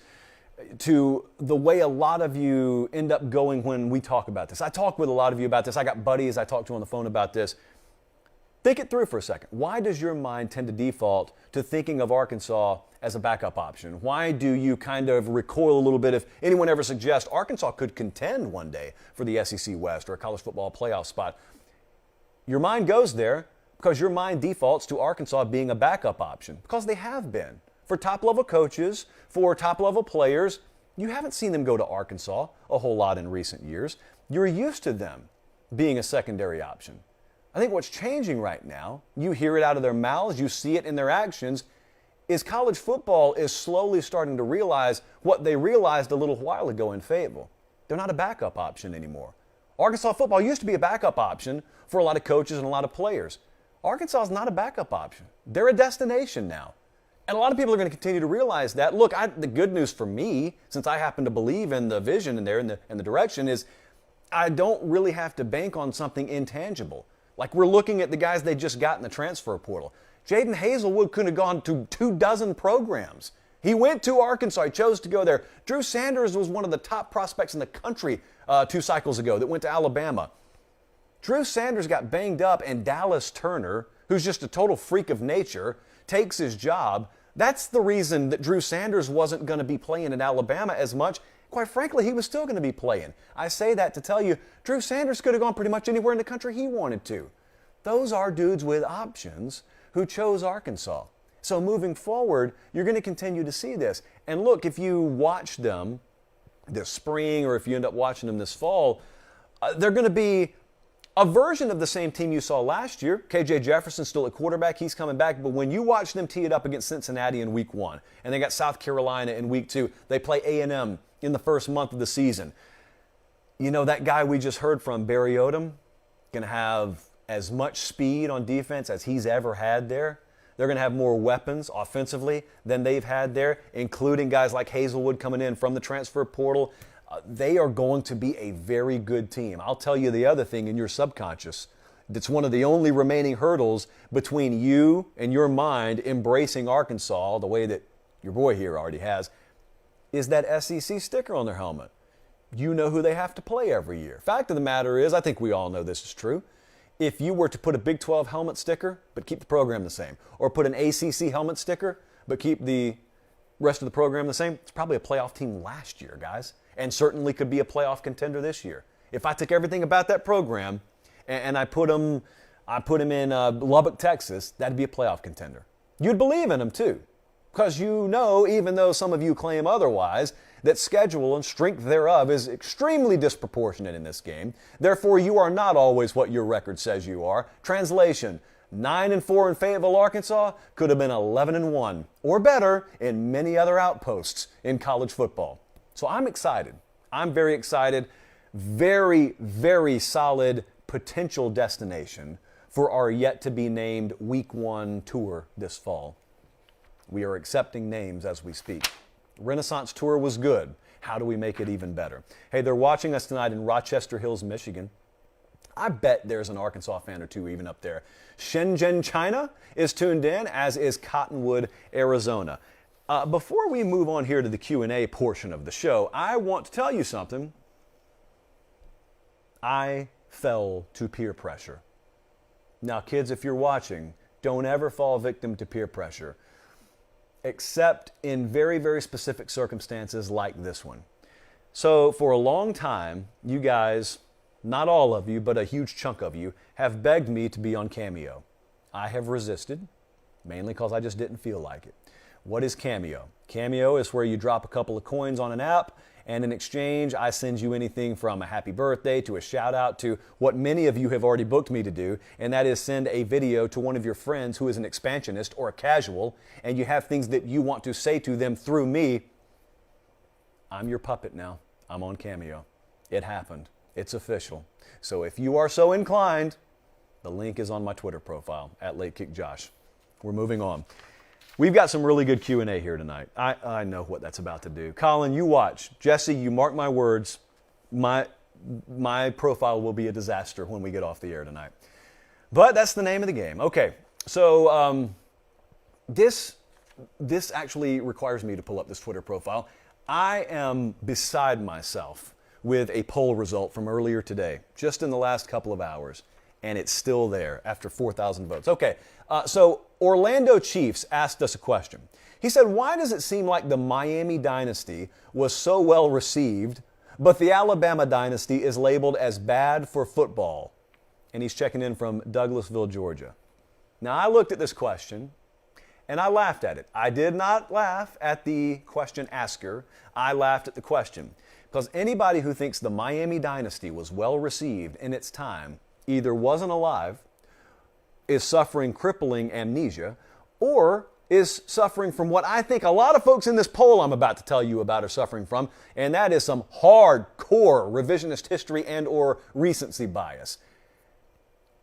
to the way a lot of you end up going when we talk about this? I talk with a lot of you about this. I got buddies I talk to on the phone about this. Think it through for a second. Why does your mind tend to default to thinking of Arkansas as a backup option? Why do you kind of recoil a little bit if anyone ever suggests Arkansas could contend one day for the SEC West or a college football playoff spot? Your mind goes there because your mind defaults to Arkansas being a backup option, because they have been. For top-level coaches, for top-level players, you haven't seen them go to Arkansas a whole lot in recent years. You're used to them being a secondary option. I think what's changing right now, you hear it out of their mouths, you see it in their actions, is college football is slowly starting to realize what they realized a little while ago in Fayetteville. They're not a backup option anymore. Arkansas football used to be a backup option for a lot of coaches and a lot of players. Arkansas is not a backup option. They're a destination now. And a lot of people are going to continue to realize that. Look, the good news for me, since I happen to believe in the vision in there and the direction, is I don't really have to bank on something intangible. Like we're looking at the guys they just got in the transfer portal. Jaden Hazelwood could have gone to 24 programs. He went to Arkansas. He chose to go there. Drew Sanders was one of the top prospects in the country 2 cycles ago that went to Alabama. Drew Sanders got banged up, and Dallas Turner, who's just a total freak of nature, takes his job. That's the reason that Drew Sanders wasn't going to be playing in Alabama as much. Quite frankly, he was still going to be playing. I say that to tell you, Drew Sanders could have gone pretty much anywhere in the country he wanted to. Those are dudes with options who chose Arkansas. So moving forward, you're going to continue to see this. And look, if you watch them this spring or if you end up watching them this fall, they're going to be a version of the same team you saw last year. KJ Jefferson's still at quarterback. He's coming back. But when you watch them tee it up against Cincinnati in week 1, and they got South Carolina in week 2, they play A&M in the first month of the season. You know, that guy we just heard from, Barry Odom, going to have as much speed on defense as he's ever had there. They're going to have more weapons offensively than they've had there, including guys like Hazelwood coming in from the transfer portal. They are going to be a very good team. I'll tell you the other thing in your subconscious that's one of the only remaining hurdles between you and your mind embracing Arkansas the way that your boy here already has, is that SEC sticker on their helmet. You know who they have to play every year. Fact of the matter is, I think we all know this is true. If you were to put a Big 12 helmet sticker, but keep the program the same, or put an ACC helmet sticker, but keep the rest of the program the same, it's probably a playoff team last year, guys, and certainly could be a playoff contender this year. If I took everything about that program and I put them in Lubbock, Texas, that'd be a playoff contender. You'd believe in them too, because you know, even though some of you claim otherwise, that schedule and strength thereof is extremely disproportionate in this game. Therefore, you are not always what your record says you are. Translation, 9-4 in Fayetteville, Arkansas could have been 11-1 or better in many other outposts in college football. So I'm excited. I'm very excited. Very, very solid potential destination for our yet-to-be-named Week 1 tour this fall. We are accepting names as we speak. Renaissance Tour was good. How do we make it even better? Hey, they're watching us tonight in Rochester Hills, Michigan. I bet there's an Arkansas fan or two even up there. Shenzhen, China is tuned in, as is Cottonwood, Arizona. Before we move on here to the Q&A portion of the show, I want to tell you something. I fell to peer pressure. Now, kids, if you're watching, don't ever fall victim to peer pressure, except in very, very specific circumstances like this one. So for a long time, you guys, not all of you, but a huge chunk of you, have begged me to be on Cameo. I have resisted, mainly because I just didn't feel like it. What is Cameo? Cameo is where you drop a couple of coins on an app, and in exchange, I send you anything from a happy birthday to a shout out to what many of you have already booked me to do, and that is send a video to one of your friends who is an expansionist or a casual, and you have things that you want to say to them through me. I'm your puppet now. I'm on Cameo. It happened. It's official. So if you are so inclined, the link is on my Twitter profile, @LateKickJosh. We're moving on. We've got some really good Q&A here tonight. I know what that's about to do. Colin, you watch. Jesse, you mark my words. My profile will be a disaster when we get off the air tonight. But that's the name of the game. Okay, so this actually requires me to pull up this Twitter profile. I am beside myself with a poll result from earlier today, just in the last couple of hours. and it's still there after 4,000 votes. Okay, so Orlando Chiefs asked us a question. He said, why does it seem like the Miami dynasty was so well received, but the Alabama dynasty is labeled as bad for football? And he's checking in from Douglasville, Georgia. Now, I looked at this question, and I laughed at it. I did not laugh at the question asker. I laughed at the question. Because anybody who thinks the Miami dynasty was well received in its time either wasn't alive, is suffering crippling amnesia, or is suffering from what I think a lot of folks in this poll I'm about to tell you about are suffering from, and that is some hardcore revisionist history and or recency bias.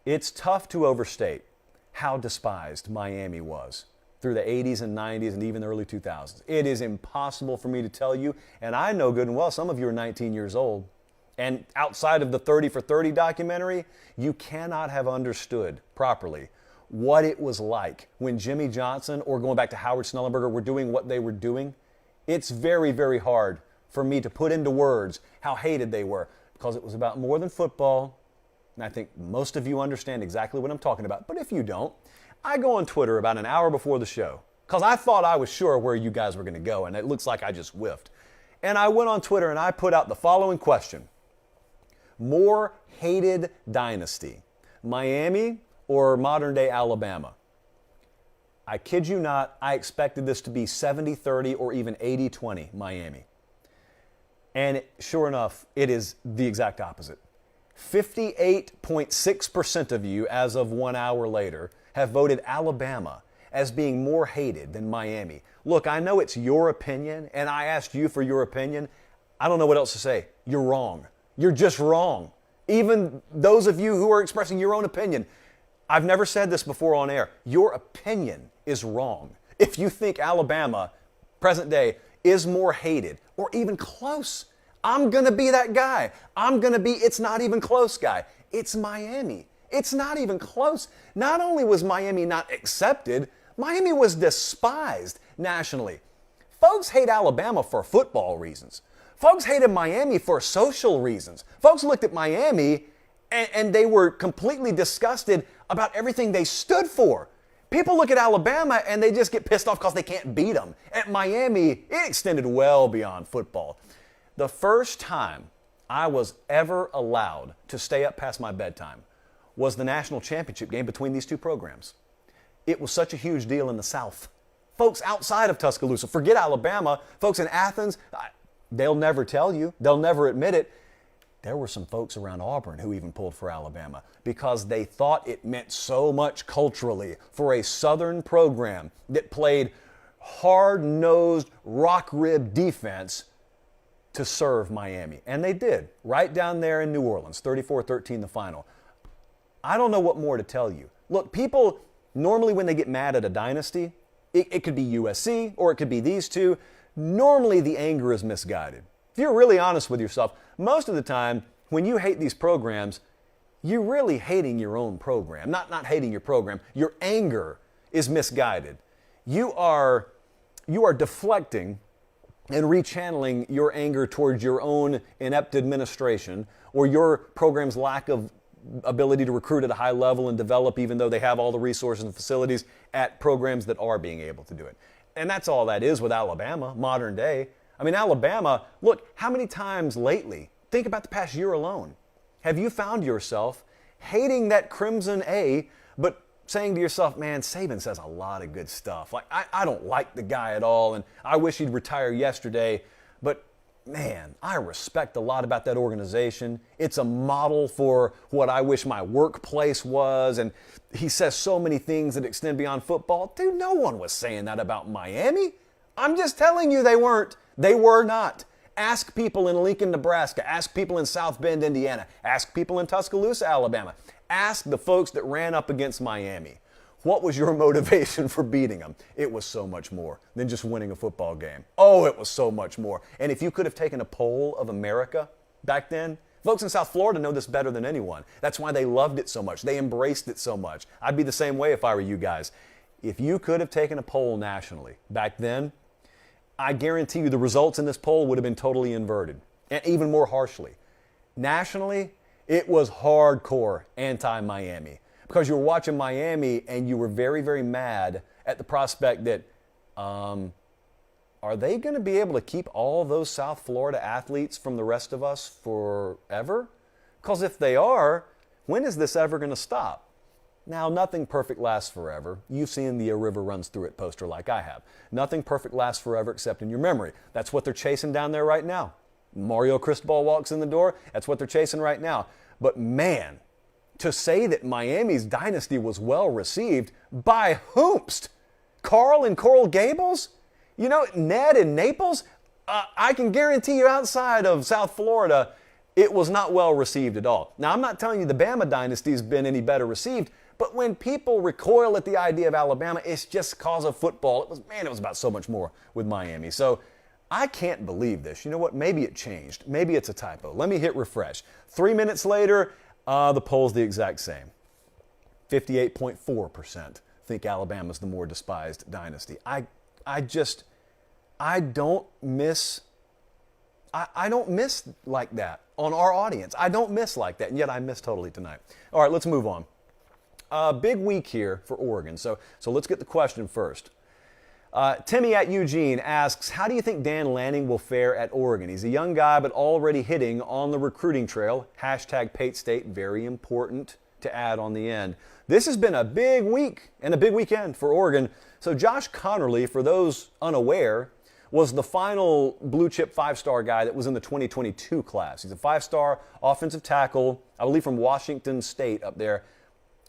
It's tough to overstate how despised Miami was through the 80s and 90s and even the early 2000s. It is impossible for me to tell you, and I know good and well some of you are 19 years old, and outside of the 30 for 30 documentary, you cannot have understood properly what it was like when Jimmy Johnson or going back to Howard Snellenberger were doing what they were doing. It's very, very hard for me to put into words how hated they were, because it was about more than football. And I think most of you understand exactly what I'm talking about. But if you don't, I go on Twitter about an hour before the show because I thought I was sure where you guys were going to go, and it looks like I just whiffed. And I went on Twitter and I put out the following question. More hated dynasty, Miami or modern-day Alabama? I kid you not, I expected this to be 70-30 or even 80-20 Miami. And sure enough, it is the exact opposite. 58.6% of you, as of 1 hour later, have voted Alabama as being more hated than Miami. Look, I know it's your opinion, and I asked you for your opinion. I don't know what else to say. You're wrong. You're just wrong. Even those of you who are expressing your own opinion, I've never said this before on air. Your opinion is wrong. If you think Alabama, present day, is more hated or even close, I'm going to be that guy. I'm going to be, it's not even close guy. It's Miami. It's not even close. Not only was Miami not accepted, Miami was despised nationally. Folks hate Alabama for football reasons. Folks hated Miami for social reasons. Folks looked at Miami and they were completely disgusted about everything they stood for. People look at Alabama and they just get pissed off because they can't beat them. At Miami, it extended well beyond football. The first time I was ever allowed to stay up past my bedtime was the national championship game between these two programs. It was such a huge deal in the South. Folks outside of Tuscaloosa, forget Alabama, folks in Athens, they'll never tell you, they'll never admit it. There were some folks around Auburn who even pulled for Alabama because they thought it meant so much culturally for a Southern program that played hard-nosed, rock-ribbed defense to serve Miami. And they did, right down there in New Orleans, 34-13 the final. I don't know what more to tell you. Look, people, normally when they get mad at a dynasty, it could be USC or it could be these two. Normally the anger is misguided. If you're really honest with yourself, most of the time when you hate these programs, you're really hating your own program. Not hating your program. Your anger is misguided. You are deflecting and rechanneling your anger towards your own inept administration or your program's lack of ability to recruit at a high level and develop, even though they have all the resources and facilities at programs that are being able to do it. And that's all that is with Alabama, modern day. I mean, Alabama, look, how many times lately, think about the past year alone, have you found yourself hating that Crimson A, but saying to yourself, man, Saban says a lot of good stuff. Like, I don't like the guy at all, and I wish he'd retire yesterday, but man, I respect a lot about that organization. It's a model for what I wish my workplace was, and he says so many things that extend beyond football. Dude, no one was saying that about Miami. I'm just telling you they weren't. They were not. Ask people in Lincoln, Nebraska. Ask people in South Bend, Indiana. Ask people in Tuscaloosa, Alabama. Ask the folks that ran up against Miami. What was your motivation for beating them? It was so much more than just winning a football game. Oh, it was so much more. And if you could have taken a poll of America back then, folks in South Florida know this better than anyone. That's why they loved it so much. They embraced it so much. I'd be the same way if I were you guys. If you could have taken a poll nationally back then, I guarantee you the results in this poll would have been totally inverted, and even more harshly. Nationally, it was hardcore anti-Miami because you were watching Miami and you were very, very mad at the prospect that are they going to be able to keep all those South Florida athletes from the rest of us forever? Because if they are, when is this ever going to stop? Now, nothing perfect lasts forever. You've seen the "A River Runs Through It" poster like I have. Nothing perfect lasts forever except in your memory. That's what they're chasing down there right now. Mario Cristobal walks in the door. That's what they're chasing right now. But man, to say that Miami's dynasty was well received by whomst? Carl and Coral Gables? You know, Ned in Naples? I can guarantee you outside of South Florida, it was not well received at all. Now, I'm not telling you the Bama dynasty has been any better received, but when people recoil at the idea of Alabama, it's just cause of football. It was about so much more with Miami. So I can't believe this. You know what? Maybe it changed. Maybe it's a typo. Let me hit refresh. 3 minutes later, the poll's the exact same. 58.4% think Alabama's the more despised dynasty. I don't miss like that on our audience. I don't miss like that, and yet I miss totally tonight. All right, let's move on. Big week here for Oregon. So let's get the question first. Timmy at Eugene asks, how do you think Dan Lanning will fare at Oregon? He's a young guy, but already hitting on the recruiting trail. Hashtag Pate State, very important to add on the end. This has been a big week and a big weekend for Oregon. So Josh Connerly, for those unaware, was the final blue chip five-star guy that was in the 2022 class. He's a five-star offensive tackle, I believe from Washington State up there.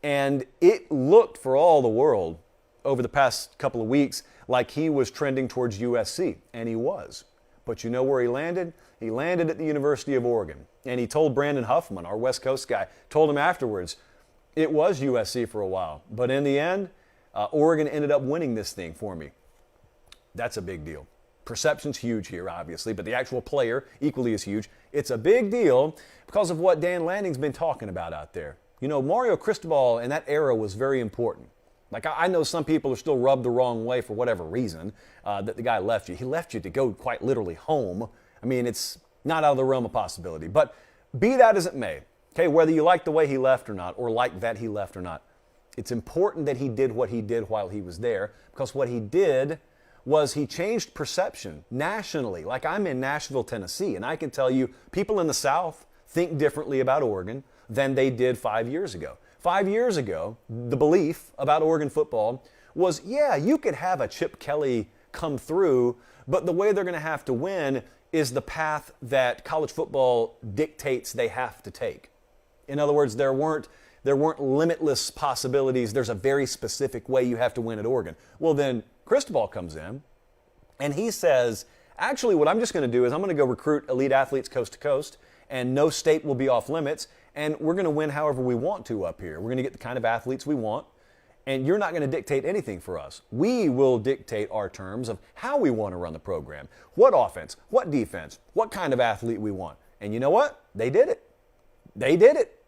And it looked for all the world over the past couple of weeks like he was trending towards USC, and he was. But you know where he landed? He landed at the University of Oregon. And he told Brandon Huffman, our West Coast guy, told him afterwards, it was USC for a while. But in the end, Oregon ended up winning this thing for me. That's a big deal. Perception's huge here, obviously, but the actual player equally is huge. It's a big deal because of what Dan Lanning's been talking about out there. You know, Mario Cristobal in that era was very important. Like, I know some people are still rubbed the wrong way for whatever reason that the guy left you. He left you to go quite literally home. I mean, it's not out of the realm of possibility. But be that as it may, okay, whether you like the way he left or not, or like that he left or not, it's important that he did what he did while he was there, because what he did was he changed perception nationally. Like, I'm in Nashville, Tennessee, and I can tell you people in the South think differently about Oregon than they did 5 years ago. 5 years ago, the belief about Oregon football was, yeah, you could have a Chip Kelly come through, but the way they're going to have to win is the path that college football dictates they have to take. In other words, there weren't limitless possibilities. There's a very specific way you have to win at Oregon. Well, then Cristobal comes in, and he says, actually, what I'm just going to do is I'm going to go recruit elite athletes coast to coast, and no state will be off limits, and we're going to win however we want to up here. We're going to get the kind of athletes we want, and you're not going to dictate anything for us. We will dictate our terms of how we want to run the program, what offense, what defense, what kind of athlete we want. And you know what? They did it. They did it.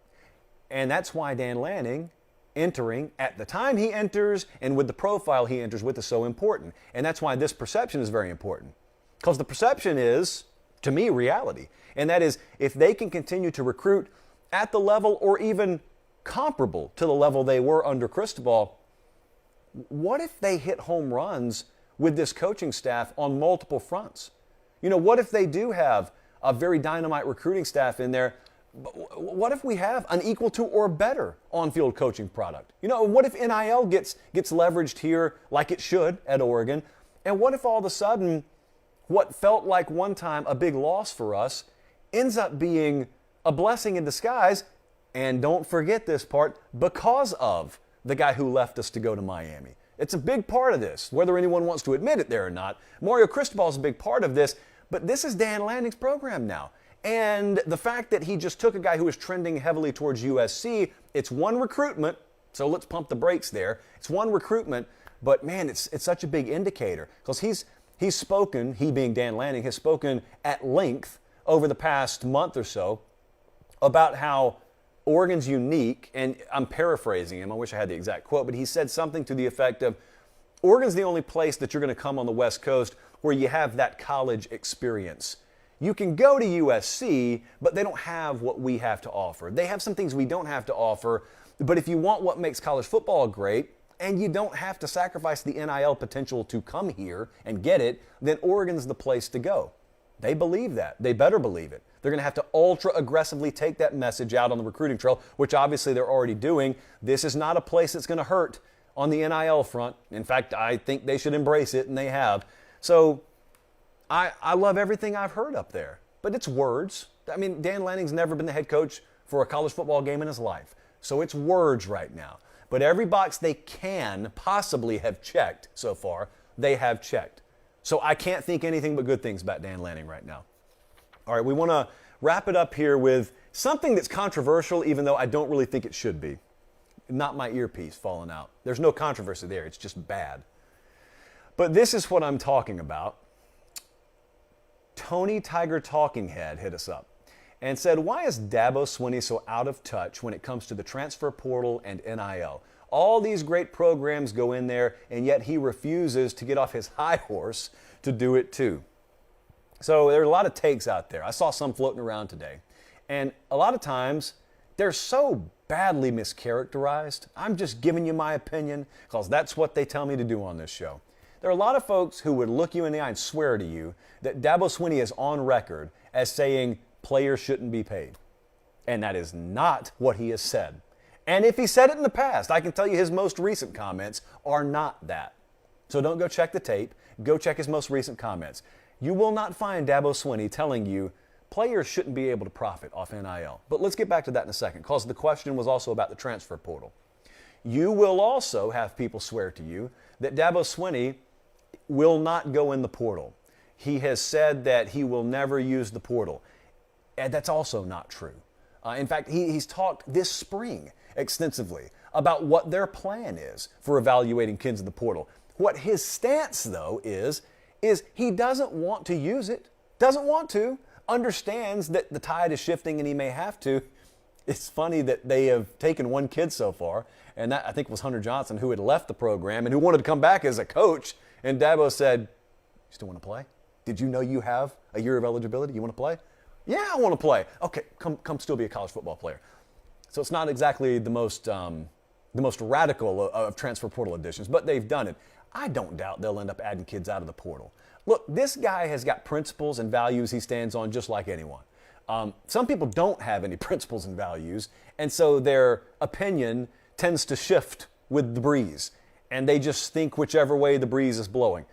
And that's why Dan Lanning entering at the time he enters and with the profile he enters with is so important. And that's why this perception is very important. Because the perception is, to me, reality. And that is, if they can continue to recruit at the level or even comparable to the level they were under Cristobal, what if they hit home runs with this coaching staff on multiple fronts? You know, what if they do have a very dynamite recruiting staff in there? What if we have an equal to or better on-field coaching product? You know, what if NIL gets leveraged here like it should at Oregon? And what if all of a sudden what felt like one time a big loss for us ends up being a blessing in disguise? And don't forget this part, because of the guy who left us to go to Miami. It's a big part of this, whether anyone wants to admit it there or not. Mario Cristobal is a big part of this, but this is Dan Lanning's program now. And the fact that he just took a guy who was trending heavily towards USC, it's one recruitment, so let's pump the brakes there. It's one recruitment, but man, it's such a big indicator, because he's spoken, he being Dan Lanning, has spoken at length over the past month or so about how Oregon's unique, and I'm paraphrasing him, I wish I had the exact quote, but he said something to the effect of, Oregon's the only place that you're going to come on the West Coast where you have that college experience. You can go to USC, but they don't have what we have to offer. They have some things we don't have to offer, but if you want what makes college football great, and you don't have to sacrifice the NIL potential to come here and get it, then Oregon's the place to go. They believe that. They better believe it. They're going to have to ultra aggressively take that message out on the recruiting trail, which obviously they're already doing. This is not a place that's going to hurt on the NIL front. In fact, I think they should embrace it, and they have. So I love everything I've heard up there, but it's words. I mean, Dan Lanning's never been the head coach for a college football game in his life. So it's words right now. But every box they can possibly have checked so far, they have checked. So I can't think anything but good things about Dan Lanning right now. All right, we want to wrap it up here with something that's controversial, even though I don't really think it should be. Not my earpiece falling out. There's no controversy there. It's just bad. But this is what I'm talking about. Tony Tiger Talking Head hit us up and said, why is Dabo Swinney so out of touch when it comes to the transfer portal and NIL? All these great programs go in there, and yet he refuses to get off his high horse to do it too. So there are a lot of takes out there. I saw some floating around today. And a lot of times, they're so badly mischaracterized. I'm just giving you my opinion because that's what they tell me to do on this show. There are a lot of folks who would look you in the eye and swear to you that Dabo Swinney is on record as saying players shouldn't be paid. And that is not what he has said. And if he said it in the past, I can tell you his most recent comments are not that. So don't go check the tape. Go check his most recent comments. You will not find Dabo Swinney telling you players shouldn't be able to profit off NIL. But let's get back to that in a second, because the question was also about the transfer portal. You will also have people swear to you that Dabo Swinney will not go in the portal. He has said that he will never use the portal. And that's also not true. In fact, he's talked this spring extensively about what their plan is for evaluating kids in the portal. What his stance, though, is he doesn't want to use it, doesn't want to, understands that the tide is shifting and he may have to. It's funny that they have taken one kid so far, and that I think was Hunter Johnson, who had left the program and who wanted to come back as a coach. And Dabo said, "You still want to play? Did you know you have a year of eligibility? You want to play?" "Yeah, I want to play." "Okay, come still be a college football player." So it's not exactly the most radical of transfer portal additions, but they've done it. I don't doubt they'll end up adding kids out of the portal. Look, this guy has got principles and values he stands on just like anyone. Some people don't have any principles and values, and so their opinion tends to shift with the breeze, and they just think whichever way the breeze is blowing.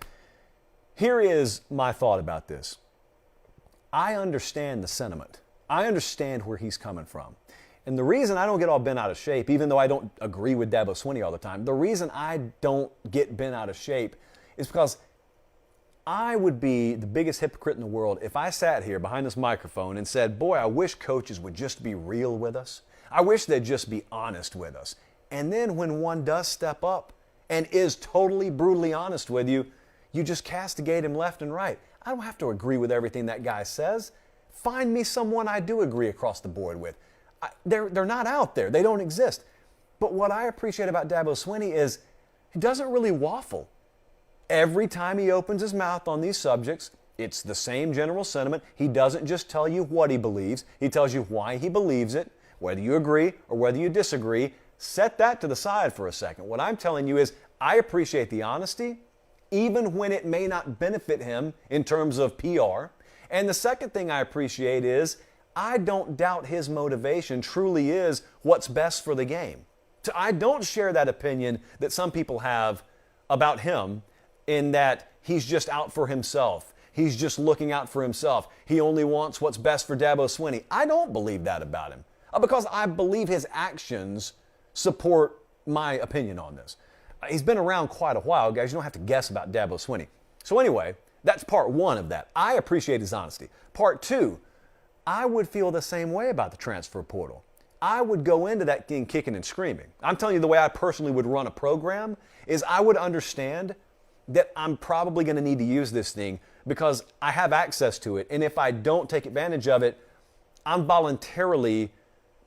Here is my thought about this. I understand the sentiment. I understand where he's coming from. And the reason I don't get all bent out of shape, even though I don't agree with Dabo Swinney all the time, the reason I don't get bent out of shape is because I would be the biggest hypocrite in the world if I sat here behind this microphone and said, boy, I wish coaches would just be real with us. I wish they'd just be honest with us. And then when one does step up and is totally brutally honest with you, you just castigate him left and right. I don't have to agree with everything that guy says. Find me someone I do agree across the board with. They're not out there. They don't exist. But what I appreciate about Dabo Swinney is he doesn't really waffle. Every time he opens his mouth on these subjects, it's the same general sentiment. He doesn't just tell you what he believes. He tells you why he believes it, whether you agree or whether you disagree. Set that to the side for a second. What I'm telling you is I appreciate the honesty, even when it may not benefit him in terms of PR. And the second thing I appreciate is I don't doubt his motivation truly is what's best for the game. I don't share that opinion that some people have about him in that he's just out for himself. He's just looking out for himself. He only wants what's best for Dabo Swinney. I don't believe that about him because I believe his actions support my opinion on this. He's been around quite a while, guys. You don't have to guess about Dabo Swinney. So anyway, that's part one of that. I appreciate his honesty. Part two, I would feel the same way about the transfer portal. I would go into that thing kicking and screaming. I'm telling you the way I personally would run a program is I would understand that I'm probably going to need to use this thing because I have access to it. And if I don't take advantage of it, I'm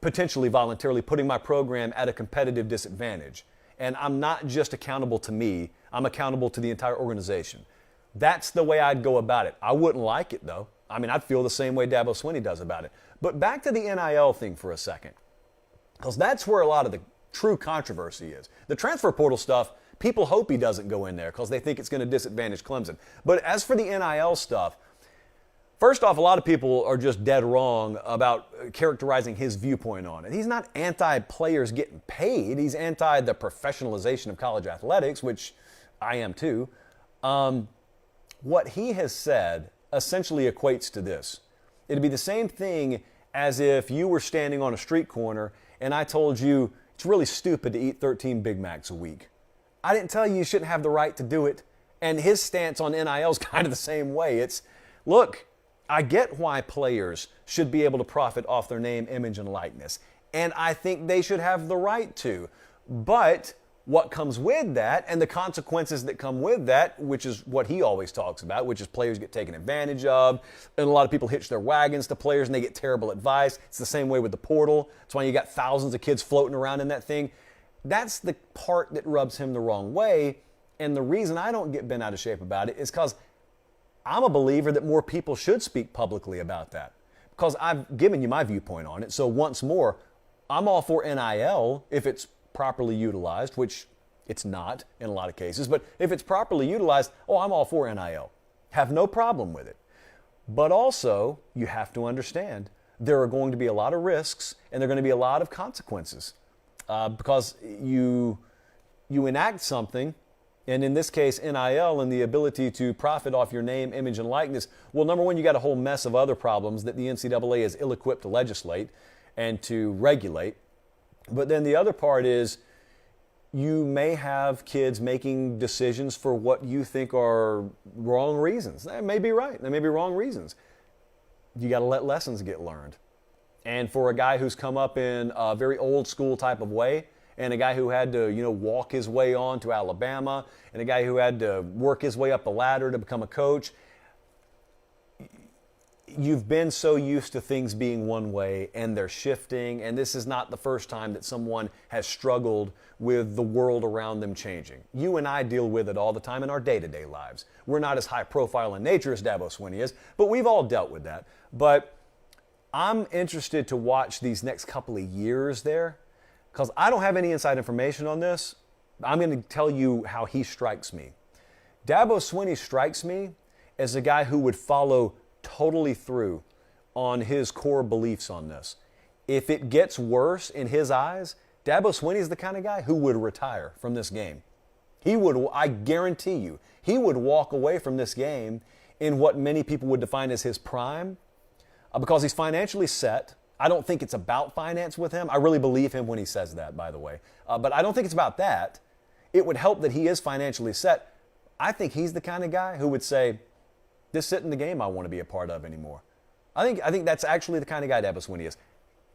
potentially voluntarily putting my program at a competitive disadvantage. And I'm not just accountable to me, I'm accountable to the entire organization. That's the way I'd go about it. I wouldn't like it though. I mean, I'd feel the same way Dabo Swinney does about it. But back to the NIL thing for a second, because that's where a lot of the true controversy is. The transfer portal stuff, people hope he doesn't go in there because they think it's going to disadvantage Clemson. But as for the NIL stuff, first off, a lot of people are just dead wrong about characterizing his viewpoint on it. He's not anti-players getting paid. He's anti the professionalization of college athletics, which I am too. What he has said essentially equates to this. It'd be the same thing as if you were standing on a street corner and I told you it's really stupid to eat 13 Big Macs a week. I didn't tell you shouldn't have the right to do it. And his stance on NIL is kind of the same way. It's, look, I get why players should be able to profit off their name, image, and likeness. And I think they should have the right to. But what comes with that and the consequences that come with that, which is what he always talks about, which is players get taken advantage of, and a lot of people hitch their wagons to players and they get terrible advice. It's the same way with the portal. That's why you got thousands of kids floating around in that thing. That's the part that rubs him the wrong way. And the reason I don't get bent out of shape about it is because I'm a believer that more people should speak publicly about that, because I've given you my viewpoint on it. So once more, I'm all for NIL if it's properly utilized, which it's not in a lot of cases, but if it's properly utilized, I'm all for NIL. Have no problem with it. But also, you have to understand there are going to be a lot of risks and there are going to be a lot of consequences because you enact something. And in this case, NIL and the ability to profit off your name, image, and likeness. Well, number one, you got a whole mess of other problems that the NCAA is ill-equipped to legislate and to regulate. But then the other part is you may have kids making decisions for what you think are wrong reasons. That may be right. That may be wrong reasons. You got to let lessons get learned. And for a guy who's come up in a very old school type of way, and a guy who had to, walk his way on to Alabama, and a guy who had to work his way up the ladder to become a coach, you've been so used to things being one way and they're shifting, and this is not the first time that someone has struggled with the world around them changing. You and I deal with it all the time in our day-to-day lives. We're not as high profile in nature as Dabo Swinney is, but we've all dealt with that. But I'm interested to watch these next couple of years there, because I don't have any inside information on this. I'm going to tell you how he strikes me. Dabo Swinney strikes me as a guy who would follow totally through on his core beliefs on this. If it gets worse in his eyes, Dabo Swinney is the kind of guy who would retire from this game. He would, I guarantee you, he would walk away from this game in what many people would define as his prime because he's financially set. I don't think it's about finance with him. I really believe him when he says that, by the way. But I don't think it's about that. It would help that he is financially set. I think he's the kind of guy who would say, this isn't the game I want to be a part of anymore. I think that's actually the kind of guy Dabo Swinney is.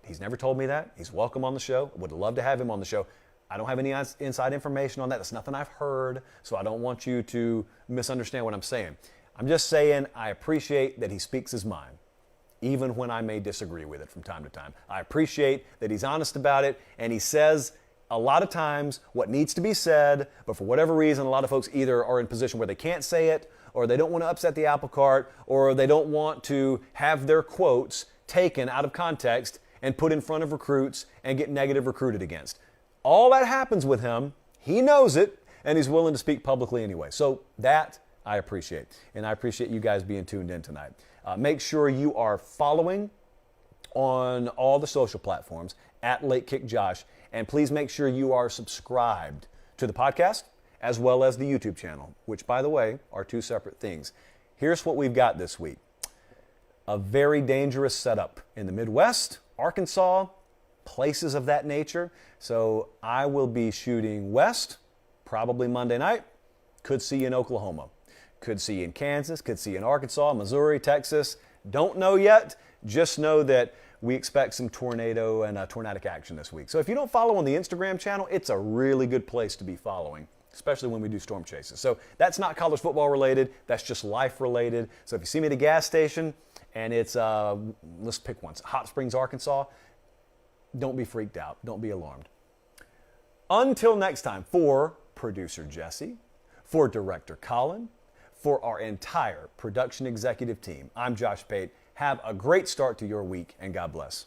He's never told me that. He's welcome on the show. Would love to have him on the show. I don't have any inside information on that. That's nothing I've heard, so I don't want you to misunderstand what I'm saying. I'm just saying I appreciate that he speaks his mind, even when I may disagree with it from time to time. I appreciate that he's honest about it, and he says a lot of times what needs to be said, but for whatever reason, a lot of folks either are in a position where they can't say it, or they don't want to upset the apple cart, or they don't want to have their quotes taken out of context and put in front of recruits and get negative recruited against. All that happens with him. He knows it, and he's willing to speak publicly anyway. So that I appreciate, and I appreciate you guys being tuned in tonight. Make sure you are following on all the social platforms at Late Kick Josh, and please make sure you are subscribed to the podcast as well as the YouTube channel, which, by the way, are two separate things. Here's what we've got this week. A very dangerous setup in the Midwest, Arkansas, places of that nature. So I will be shooting west, probably Monday night. Could see you in Oklahoma. Could see you in Kansas. Could see you in Arkansas, Missouri, Texas. Don't know yet. Just know that we expect some tornado and tornadic action this week. So if you don't follow on the Instagram channel, it's a really good place to be following, especially when we do storm chases. So that's not college football related. That's just life related. So if you see me at a gas station and it's, let's pick one, Hot Springs, Arkansas, don't be freaked out. Don't be alarmed. Until next time, for producer Jesse, for director Colin, For our entire production executive team, I'm Josh Pate. Have a great start to your week, and God bless.